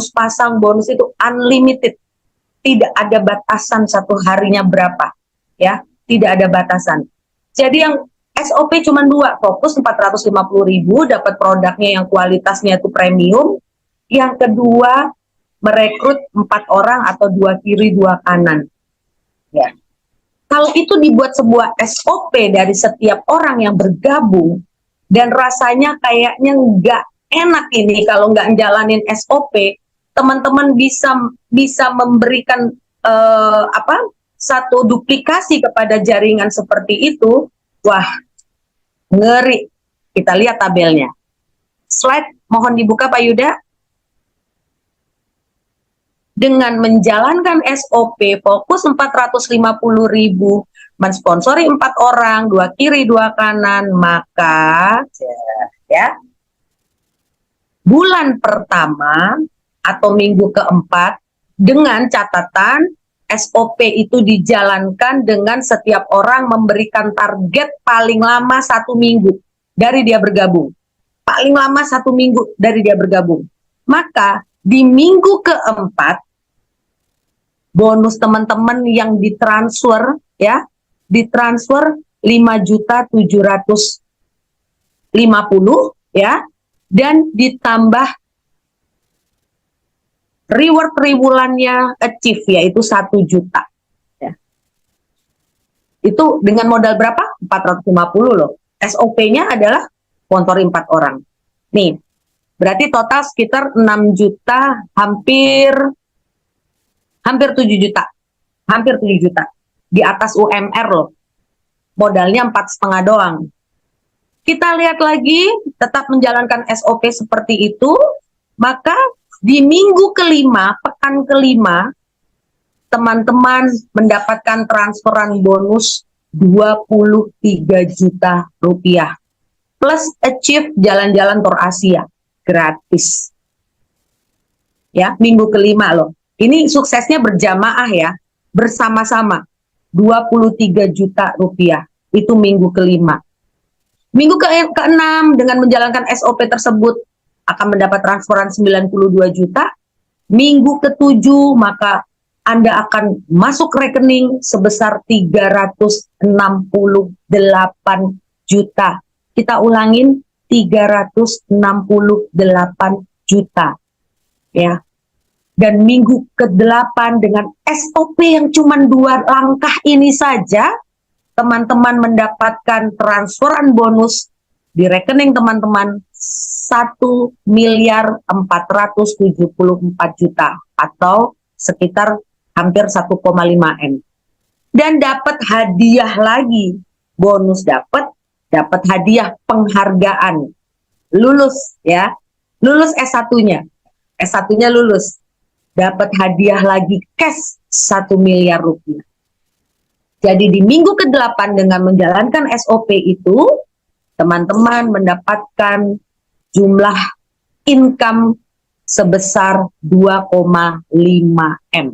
pasang, bonus itu unlimited. Tidak ada batasan satu harinya berapa, ya, tidak ada batasan. Jadi yang SOP cuma 2, fokus 450.000, dapat produknya yang kualitasnya itu premium. Yang kedua, merekrut 4 orang atau 2 kiri 2 kanan. Ya. Kalau itu dibuat sebuah SOP dari setiap orang yang bergabung, dan rasanya kayaknya nggak enak ini kalau nggak jalanin SOP, teman-teman bisa memberikan satu duplikasi kepada jaringan seperti itu, wah ngeri. Kita lihat tabelnya. Slide mohon dibuka Pak Yuda. Dengan menjalankan SOP, fokus 450.000, mensponsori 4 orang, 2 kiri 2 kanan, maka ya bulan pertama atau minggu keempat, dengan catatan SOP itu dijalankan dengan setiap orang memberikan target paling lama 1 minggu dari dia bergabung. Paling lama 1 minggu dari dia bergabung. Maka di minggu keempat, bonus teman-teman yang ditransfer ya, ditransfer 5.750.000 ya, dan ditambah reward per bulannya achieve yaitu 1 juta ya. Itu dengan modal berapa? 450 loh. SOP-nya adalah sponsori 4 orang. Nih, berarti total sekitar 6 juta, hampir 7 juta. Hampir 7 juta. Di atas UMR loh. Modalnya 4,5 doang. Kita lihat lagi, tetap menjalankan SOP seperti itu, maka di minggu kelima, pekan kelima, teman-teman mendapatkan transferan bonus 23 juta rupiah. Plus achieve jalan-jalan Tour Asia. Gratis. Ya, minggu kelima loh. Ini suksesnya berjamaah ya, bersama-sama. 23 juta rupiah. Itu minggu kelima. Minggu ke-6 dengan menjalankan SOP tersebut akan mendapat transferan 92 juta. Minggu ke-7 maka Anda akan masuk rekening sebesar 368 juta. Kita ulangin, 368 juta. Ya. Dan minggu ke-8 dengan SOP yang cuma 2 langkah ini saja, teman-teman mendapatkan transferan bonus di rekening teman-teman 1.474 juta atau sekitar hampir 1,5 M. Dan dapat hadiah lagi, bonus dapat hadiah penghargaan. Lulus ya, lulus S1-nya. S1-nya lulus. Dapat hadiah lagi cash 1 miliar rupiah. Jadi di minggu ke-8 dengan menjalankan SOP itu, teman-teman mendapatkan jumlah income sebesar 2,5 M.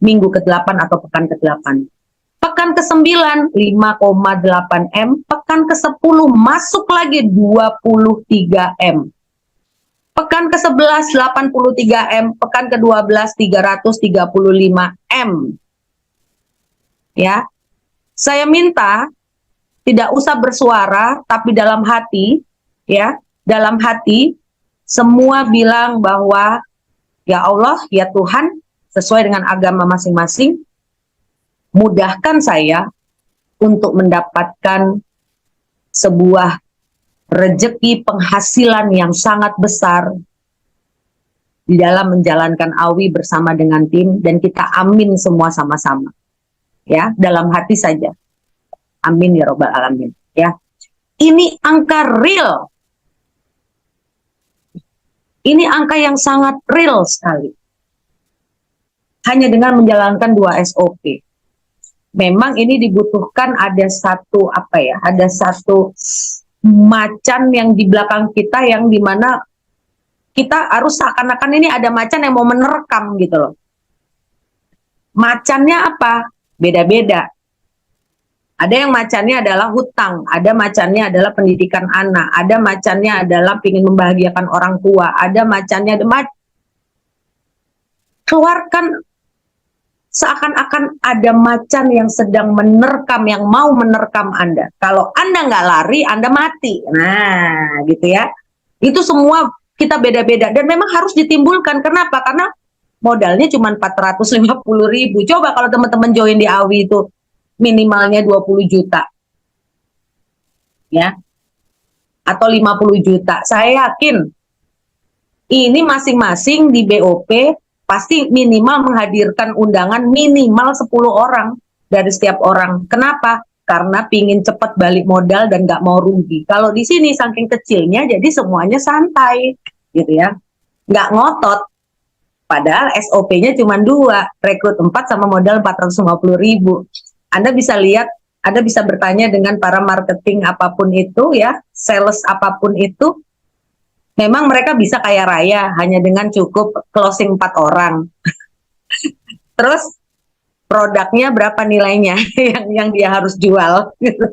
Minggu ke-8 atau pekan ke-8. Pekan ke-9 5,8 M, pekan ke-10 masuk lagi 23 M. Pekan ke-11 83 M, pekan ke-12 335 M. Ya. Saya minta tidak usah bersuara, tapi dalam hati, ya, dalam hati semua bilang bahwa ya Allah, ya Tuhan, sesuai dengan agama masing-masing, mudahkan saya untuk mendapatkan sebuah rezeki penghasilan yang sangat besar di dalam menjalankan AWI bersama dengan tim, dan kita amin semua sama-sama. Ya, dalam hati saja. Amin ya Robbal Alamin. Ya, ini angka real. Ini angka yang sangat real sekali. Hanya dengan menjalankan 2 SOP. Memang ini dibutuhkan ada satu ada satu macan yang di belakang kita, yang dimana kita harus seakan-akan ini ada macan yang mau menerkam gitu loh. Macannya apa? Beda-beda. Ada yang macannya adalah hutang, ada macannya adalah pendidikan anak, ada macannya adalah ingin membahagiakan orang tua, ada macannya keluarkan seakan-akan ada macan yang sedang menerkam, yang mau menerkam Anda. Kalau Anda nggak lari, Anda mati. Nah, gitu ya. Itu semua kita beda-beda dan memang harus ditimbulkan. Kenapa? Karena modalnya cuma 450.000. Coba kalau teman-teman join di AWI itu minimalnya 20 juta. Ya. Atau 50 juta. Saya yakin ini masing-masing di BOP pasti minimal menghadirkan undangan minimal 10 orang dari setiap orang. Kenapa? Karena pingin cepat balik modal dan nggak mau rugi. Kalau di sini saking kecilnya jadi semuanya santai gitu ya. Nggak ngotot. Padahal SOP-nya cuma 2, rekrut 4 sama modal 450.000. Anda bisa lihat, Anda bisa bertanya dengan para marketing apapun itu ya, sales apapun itu, memang mereka bisa kaya raya hanya dengan cukup closing 4 orang. Terus produknya berapa nilainya yang dia harus jual gitu.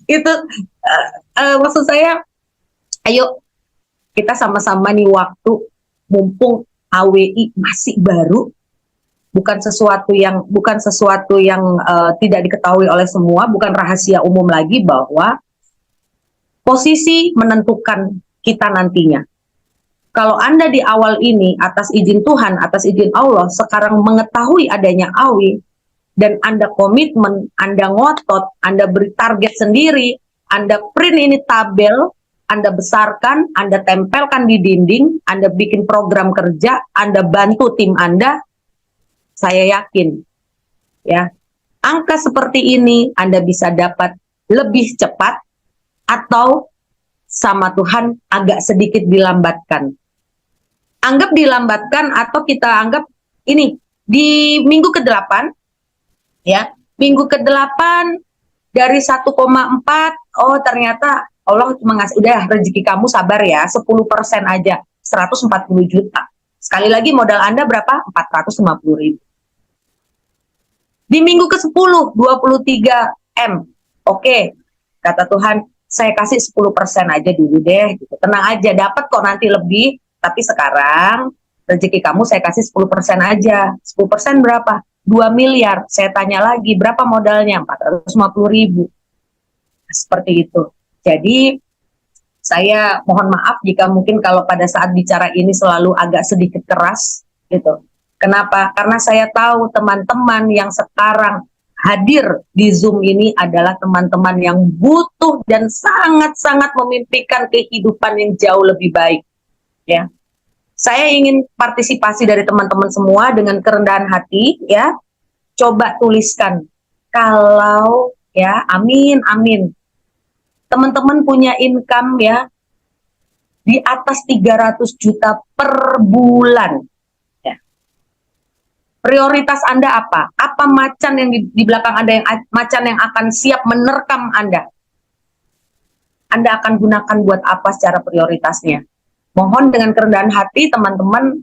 Itu maksud saya, ayo kita sama-sama nih waktu mumpung AWI masih baru, bukan sesuatu yang tidak diketahui oleh semua, bukan rahasia umum lagi bahwa posisi menentukan kita nantinya. Kalau Anda di awal ini atas izin Tuhan, atas izin Allah, sekarang mengetahui adanya AWI dan Anda komitmen, Anda ngotot, Anda beri target sendiri, Anda print ini tabel, Anda besarkan, Anda tempelkan di dinding, Anda bikin program kerja, Anda bantu tim Anda, saya yakin ya, angka seperti ini Anda bisa dapat lebih cepat atau sama Tuhan agak sedikit dilambatkan. Anggap dilambatkan atau kita anggap ini di minggu ke-8 ya, minggu ke-8 dari 1,4, oh ternyata Allah cuma ngasih, udah rezeki kamu sabar ya, 10% aja, 140 juta. Sekali lagi modal Anda berapa? 450.000. Di minggu ke-10, 23 M. Oke, kata Tuhan, saya kasih 10% aja dulu deh. Gitu. Tenang aja, dapat kok nanti lebih. Tapi sekarang rezeki kamu saya kasih 10% aja. 10% berapa? 2 miliar. Saya tanya lagi, berapa modalnya? 450.000. Seperti itu. Jadi saya mohon maaf jika mungkin kalau pada saat bicara ini selalu agak sedikit keras gitu. Kenapa? Karena saya tahu teman-teman yang sekarang hadir di Zoom ini adalah teman-teman yang butuh dan sangat-sangat memimpikan kehidupan yang jauh lebih baik. Ya, saya ingin partisipasi dari teman-teman semua dengan kerendahan hati. Ya, coba tuliskan kalau ya, amin, amin. Teman-teman punya income ya di atas 300 juta per bulan. Ya. Prioritas Anda apa? Apa macan yang di belakang Anda, yang macan yang akan siap menerkam Anda? Anda akan gunakan buat apa secara prioritasnya? Mohon dengan kerendahan hati teman-teman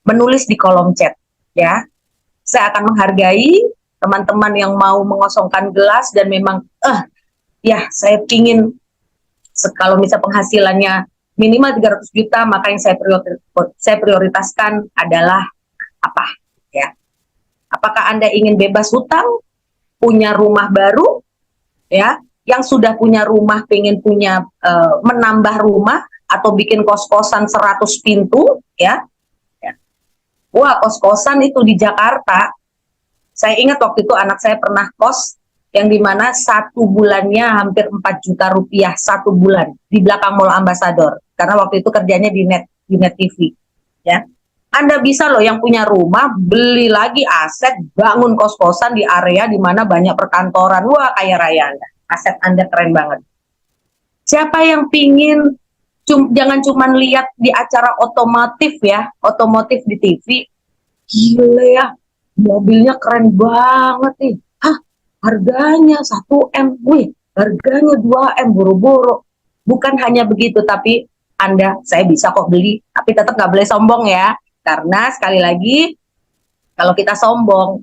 menulis di kolom chat. Ya, saya akan menghargai teman-teman yang mau mengosongkan gelas dan memang ya saya pingin kalau misal penghasilannya minimal 300 juta, maka yang saya prioritaskan adalah apa? Ya, apakah Anda ingin bebas hutang, punya rumah baru, ya? Yang sudah punya rumah pengen punya menambah rumah atau bikin kos-kosan 100 pintu, ya? Ya. Wah, kos-kosan itu di Jakarta. Saya ingat waktu itu anak saya pernah kos yang dimana 1 bulannya hampir 4 juta rupiah 1 bulan di belakang Mall Ambassador, karena waktu itu kerjanya di net TV. Ya, Anda bisa loh yang punya rumah beli lagi aset, bangun kos-kosan di area di mana banyak perkantoran. Wah, kaya raya Anda, aset Anda keren banget. Siapa yang pingin jangan cuma lihat di acara otomotif ya, otomotif di TV, gila ya, mobilnya keren banget nih. Harganya 1M, wih, harganya 2M, boro-boro. Bukan hanya begitu, tapi saya bisa kok beli, tapi tetap nggak boleh sombong ya. Karena sekali lagi, kalau kita sombong,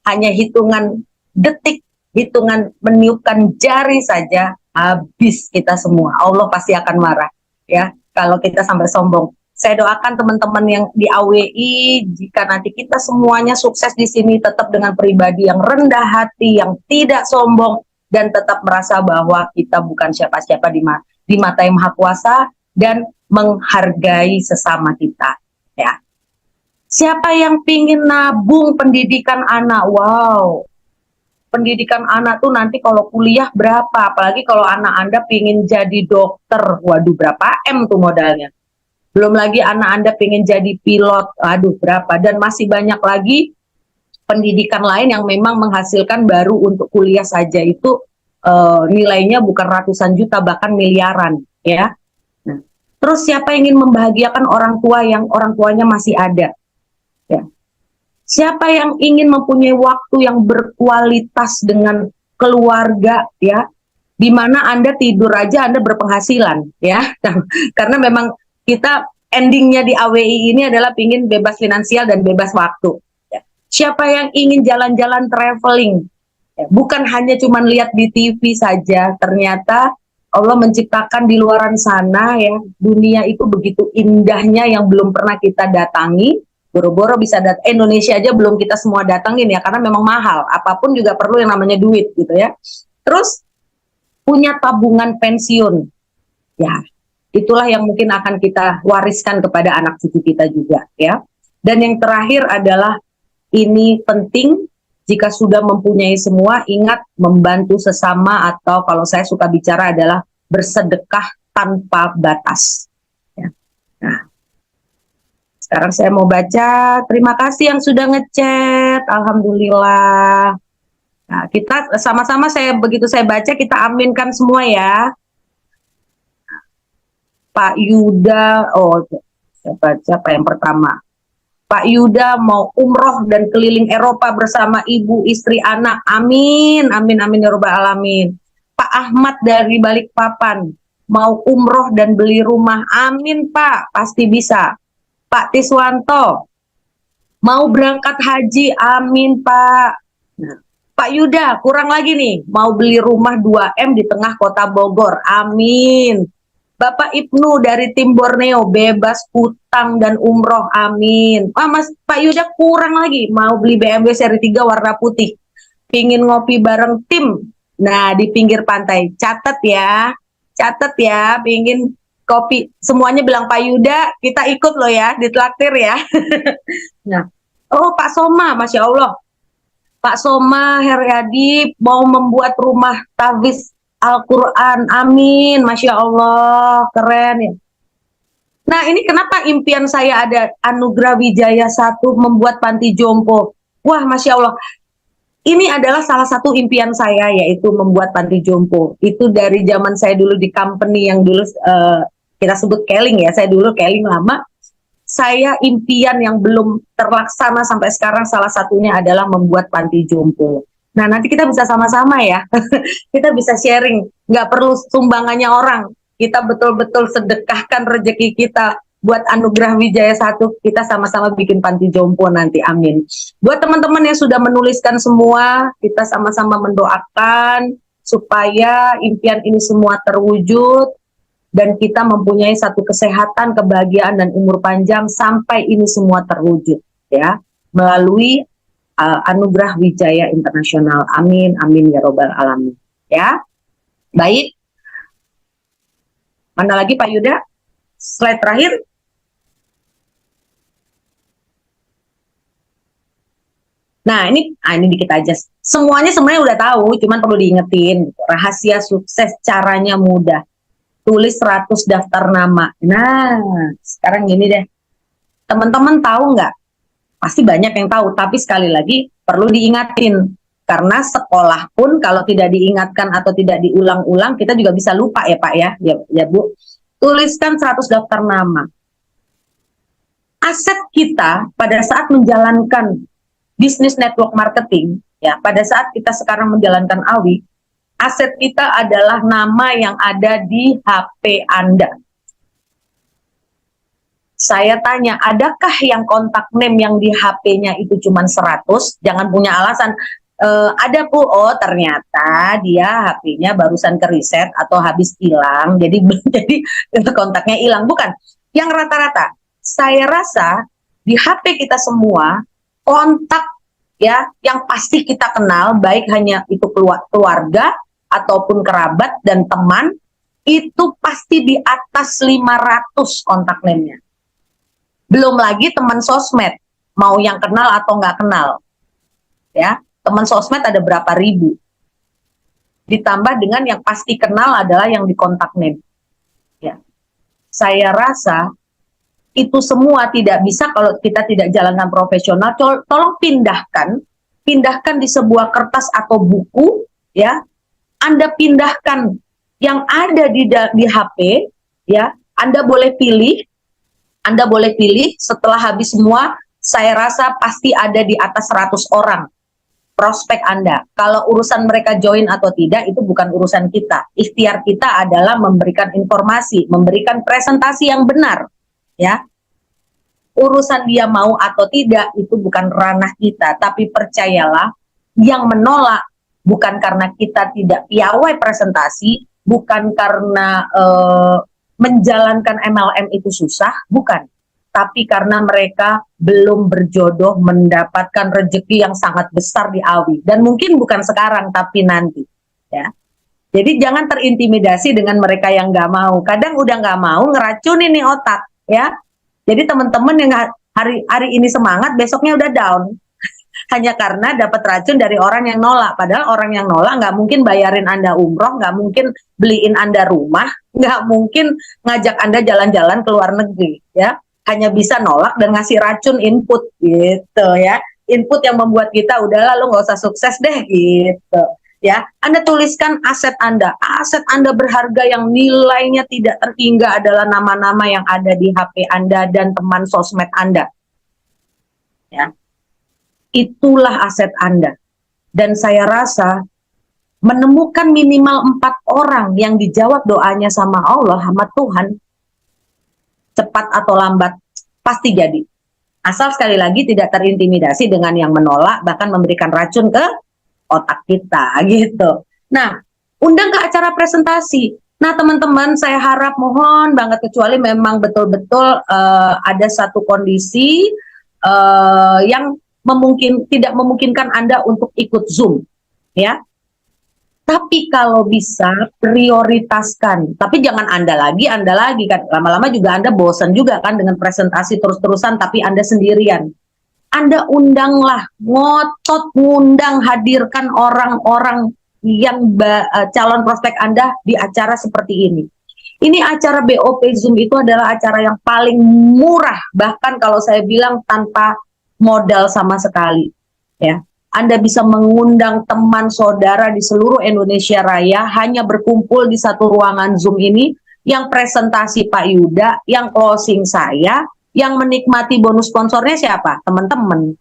hanya hitungan detik, hitungan meniupkan jari saja, habis kita semua. Allah pasti akan marah ya kalau kita sampai sombong. Saya doakan teman-teman yang di AWI, jika nanti kita semuanya sukses di sini, tetap dengan pribadi yang rendah hati, yang tidak sombong, dan tetap merasa bahwa kita bukan siapa-siapa di mata Yang Maha Kuasa, dan menghargai sesama kita. Ya. Siapa yang pingin nabung pendidikan anak? Wow, pendidikan anak tuh nanti kalau kuliah berapa? Apalagi kalau anak Anda pingin jadi dokter, waduh berapa M tuh modalnya. Belum lagi anak Anda pengen jadi pilot, aduh berapa, dan masih banyak lagi pendidikan lain yang memang menghasilkan baru untuk kuliah saja itu nilainya bukan ratusan juta, bahkan miliaran ya. Nah, terus siapa yang ingin membahagiakan orang tua yang orang tuanya masih ada? Ya. Siapa yang ingin mempunyai waktu yang berkualitas dengan keluarga ya, di mana Anda tidur aja Anda berpenghasilan ya, karena memang kita endingnya di AWI ini adalah pingin bebas finansial dan bebas waktu. Ya. Siapa yang ingin jalan-jalan traveling? Ya, bukan hanya cuma lihat di TV saja. Ternyata Allah menciptakan di luaran sana ya, dunia itu begitu indahnya yang belum pernah kita datangi. Boro-boro bisa Indonesia aja belum kita semua datangin ya, karena memang mahal. Apapun juga perlu yang namanya duit gitu ya. Terus punya tabungan pensiun. Ya. Itulah yang mungkin akan kita wariskan kepada anak cucu kita juga ya. Dan yang terakhir adalah ini penting, jika sudah mempunyai semua, ingat membantu sesama, atau kalau saya suka bicara adalah bersedekah tanpa batas ya. Nah, sekarang saya mau baca terima kasih yang sudah ngechat. Alhamdulillah. Nah, kita sama-sama, begitu saya baca kita aminkan semua ya. Pak Yuda, saya baca Pak yang pertama. Pak Yuda mau umroh dan keliling Eropa bersama ibu, istri, anak. Amin, amin, amin ya robbal alamin. Pak Ahmad dari Balikpapan mau umroh dan beli rumah. Amin Pak, pasti bisa. Pak Tiswanto mau berangkat haji. Amin Pak. Nah, Pak Yuda kurang lagi nih, mau beli rumah 2M di tengah kota Bogor. Amin. Bapak Ibnu dari tim Borneo bebas hutang dan umroh, amin. Pak Yuda kurang lagi, mau beli BMW seri 3 warna putih, pingin ngopi bareng tim, nah di pinggir pantai. Catat ya, pingin kopi, semuanya bilang Pak Yuda, kita ikut loh ya, ditraktir ya. Nah, Pak Soma, Masya Allah, Pak Soma Heryadi mau membuat rumah tahfiz Al-Quran. Amin, Masya Allah, keren ya. Nah, ini kenapa impian saya ada Anugerah Wijaya 1 membuat panti jompo. Wah, Masya Allah. Ini adalah salah satu impian saya, yaitu membuat panti jompo. Itu dari zaman saya dulu di company yang dulu kita sebut Keling ya. Saya dulu Keling lama. Saya impian yang belum terlaksana sampai sekarang salah satunya adalah membuat panti jompo. Nah, nanti kita bisa sama-sama ya. Kita bisa sharing. Nggak perlu sumbangannya orang. Kita betul-betul sedekahkan rezeki kita buat Anugerah Wijaya 1, kita sama-sama bikin panti jompo nanti, amin. Buat teman-teman yang sudah menuliskan semua, kita sama-sama mendoakan supaya impian ini semua terwujud dan kita mempunyai satu kesehatan, kebahagiaan dan umur panjang sampai ini semua terwujud ya, melalui Anugerah Wijaya Internasional. Amin, amin ya robbal alamin. Ya, baik. Mana lagi Pak Yuda? Slide terakhir. Nah, ini dikit aja. Semuanya sebenarnya udah tahu, cuman perlu diingetin. Rahasia sukses caranya mudah. Tulis 100 daftar nama. Nah, sekarang gini deh. Teman-teman tahu nggak? Pasti banyak yang tahu, tapi sekali lagi perlu diingatin. Karena sekolah pun kalau tidak diingatkan atau tidak diulang-ulang, kita juga bisa lupa ya Pak ya. Ya Bu. Tuliskan 100 daftar nama. Aset kita pada saat menjalankan bisnis network marketing, ya, pada saat kita sekarang menjalankan AWI, aset kita adalah nama yang ada di HP Anda. Saya tanya, adakah yang kontak name yang di HP-nya itu cuma 100? Jangan punya alasan, ada Bu, oh ternyata dia HP-nya barusan ke reset atau habis hilang, jadi kontaknya hilang. Bukan, yang rata-rata, saya rasa di HP kita semua, kontak ya yang pasti kita kenal, baik hanya itu keluarga ataupun kerabat dan teman, itu pasti di atas 500 kontak name-nya. Belum lagi teman sosmed, mau yang kenal atau nggak kenal. Ya, teman sosmed ada berapa ribu. Ditambah dengan yang pasti kenal adalah yang di kontak name. Ya. Saya rasa itu semua tidak bisa kalau kita tidak jalankan profesional. Tolong pindahkan di sebuah kertas atau buku ya. Anda pindahkan yang ada di HP ya. Anda boleh pilih setelah habis semua, saya rasa pasti ada di atas 100 orang prospek Anda. Kalau urusan mereka join atau tidak itu bukan urusan kita. Ikhtiar kita adalah memberikan informasi, memberikan presentasi yang benar. Ya, urusan dia mau atau tidak itu bukan ranah kita, tapi percayalah, yang menolak bukan karena kita tidak piawai presentasi, bukan karena menjalankan MLM itu susah, bukan, tapi karena mereka belum berjodoh mendapatkan rezeki yang sangat besar di AWI, dan mungkin bukan sekarang tapi nanti, ya. Jadi jangan terintimidasi dengan mereka yang nggak mau. Kadang udah nggak mau ngeracunin nih otak, ya. Jadi teman-teman yang hari ini semangat, besoknya udah down. Hanya karena dapat racun dari orang yang nolak. Padahal orang yang nolak nggak mungkin bayarin Anda umroh, nggak mungkin beliin Anda rumah, nggak mungkin ngajak Anda jalan-jalan ke luar negeri, ya. Hanya bisa nolak dan ngasih racun input, gitu ya. Input yang membuat kita, udahlah lu nggak usah sukses deh, gitu. Ya, Anda tuliskan aset Anda berharga yang nilainya tidak terhingga adalah nama-nama yang ada di HP Anda dan teman sosmed Anda. Ya, itulah aset Anda. Dan saya rasa menemukan minimal 4 orang yang dijawab doanya sama Allah, sama Tuhan, cepat atau lambat pasti jadi. Asal sekali lagi tidak terintimidasi dengan yang menolak, bahkan memberikan racun ke otak kita, gitu. Nah, undang ke acara presentasi. Nah, teman-teman, saya harap, mohon banget, kecuali memang betul-betul ada satu kondisi yang tidak memungkinkan Anda untuk ikut Zoom, ya. Tapi kalau bisa prioritaskan. Tapi jangan Anda lagi kan. Lama-lama juga Anda bosan juga kan dengan presentasi terus-terusan, tapi Anda sendirian. Anda undanglah, ngotot ngundang, hadirkan orang-orang yang calon prospek Anda di acara seperti ini. Ini acara BOP Zoom itu adalah acara yang paling murah, bahkan kalau saya bilang tanpa modal sama sekali. Ya, Anda bisa mengundang teman saudara di seluruh Indonesia Raya hanya berkumpul di satu ruangan Zoom ini, yang presentasi Pak Yuda, yang closing saya, yang menikmati bonus sponsornya siapa? Teman-teman.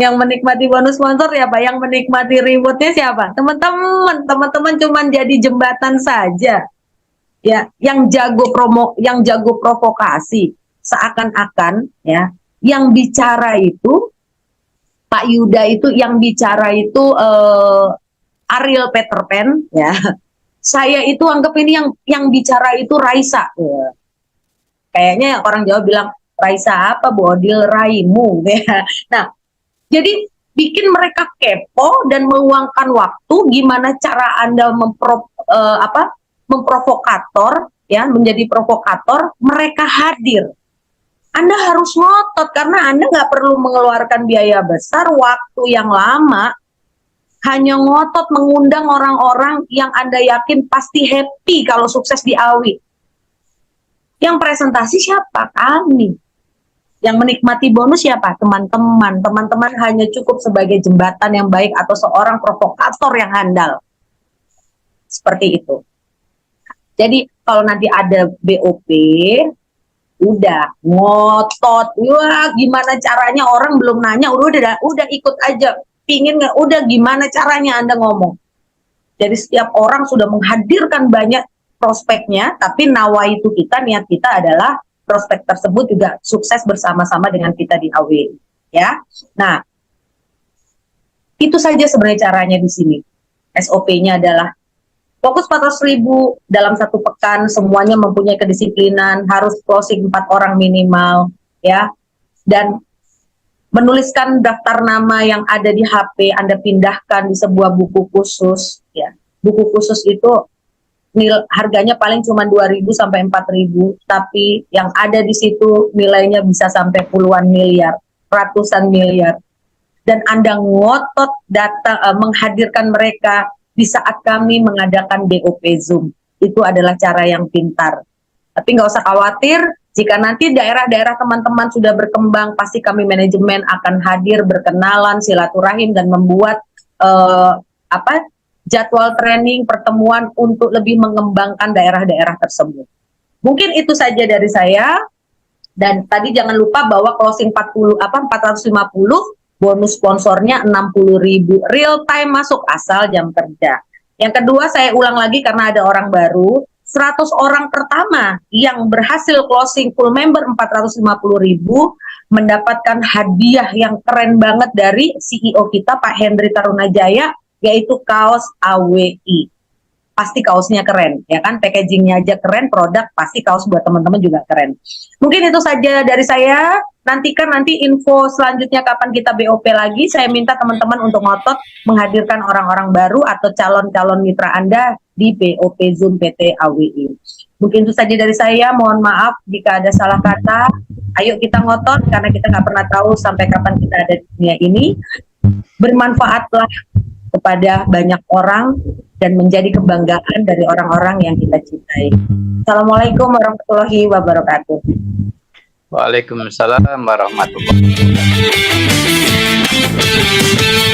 Yang menikmati bonus sponsor ya Pak, yang menikmati rewardnya siapa? Teman-teman. Teman-teman cuman jadi jembatan saja. Ya, yang jago provokasi, seakan-akan ya, yang bicara itu Pak Yuda itu, yang bicara itu Ariel Peter Pan ya. Saya itu anggap ini yang bicara itu Raisa. Ya. Kayaknya orang Jawa bilang, Raisa apa, bodil raimu. Ya. Nah, jadi bikin mereka kepo dan meluangkan waktu. Gimana cara Anda memprovokator, ya, menjadi provokator, mereka hadir. Anda harus ngotot karena Anda nggak perlu mengeluarkan biaya besar, waktu yang lama, hanya ngotot mengundang orang-orang yang Anda yakin pasti happy kalau sukses di AWI. Yang presentasi siapa? Kami. Yang menikmati bonus siapa? Teman-teman. Teman-teman hanya cukup sebagai jembatan yang baik atau seorang provokator yang handal. Seperti itu. Jadi kalau nanti ada BOP, udah ngotot. Wah, gimana caranya, orang belum nanya, udah ikut aja. Pingin nggak? Udah, gimana caranya Anda ngomong. Jadi setiap orang sudah menghadirkan banyak prospeknya, tapi nawaitu kita, niat kita adalah prospek tersebut juga sukses bersama-sama dengan kita di AW. Ya, nah itu saja sebenarnya caranya di sini. SOP-nya adalah fokus 400.000 dalam satu pekan, semuanya mempunyai kedisiplinan, harus closing 4 orang minimal, ya, dan menuliskan daftar nama yang ada di HP, Anda pindahkan di sebuah buku khusus, ya. Buku khusus itu harganya paling cuma 2.000 sampai 4.000, tapi yang ada di situ nilainya bisa sampai puluhan miliar, ratusan miliar. Dan Anda ngotot menghadirkan mereka di saat kami mengadakan BOP Zoom. Itu adalah cara yang pintar. Tapi nggak usah khawatir, jika nanti daerah-daerah teman-teman sudah berkembang, pasti kami manajemen akan hadir, berkenalan, silaturahim, dan membuat jadwal training, pertemuan untuk lebih mengembangkan daerah-daerah tersebut. Mungkin itu saja dari saya. Dan tadi jangan lupa bahwa closing 450, bonus sponsornya 60.000, real time masuk asal jam kerja. Yang kedua, saya ulang lagi karena ada orang baru, 100 orang pertama yang berhasil closing full member 450.000 mendapatkan hadiah yang keren banget dari CEO kita Pak Hendri Tarunajaya, yaitu kaos AWI. Pasti kaosnya keren, ya kan? Packagingnya aja keren, produk pasti kaos buat teman-teman juga keren. Mungkin itu saja dari saya. Nantikan nanti info selanjutnya kapan kita BOP lagi. Saya minta teman-teman untuk ngotot menghadirkan orang-orang baru atau calon-calon mitra Anda di BOP Zoom PT AWI. Mungkin itu saja dari saya. Mohon maaf jika ada salah kata. Ayo kita ngotot karena kita nggak pernah tahu sampai kapan kita ada di dunia ini. Bermanfaatlah kepada banyak orang dan menjadi kebanggaan dari orang-orang yang kita cintai. Assalamualaikum warahmatullahi wabarakatuh. Waalaikumsalam warahmatullahi wabarakatuh.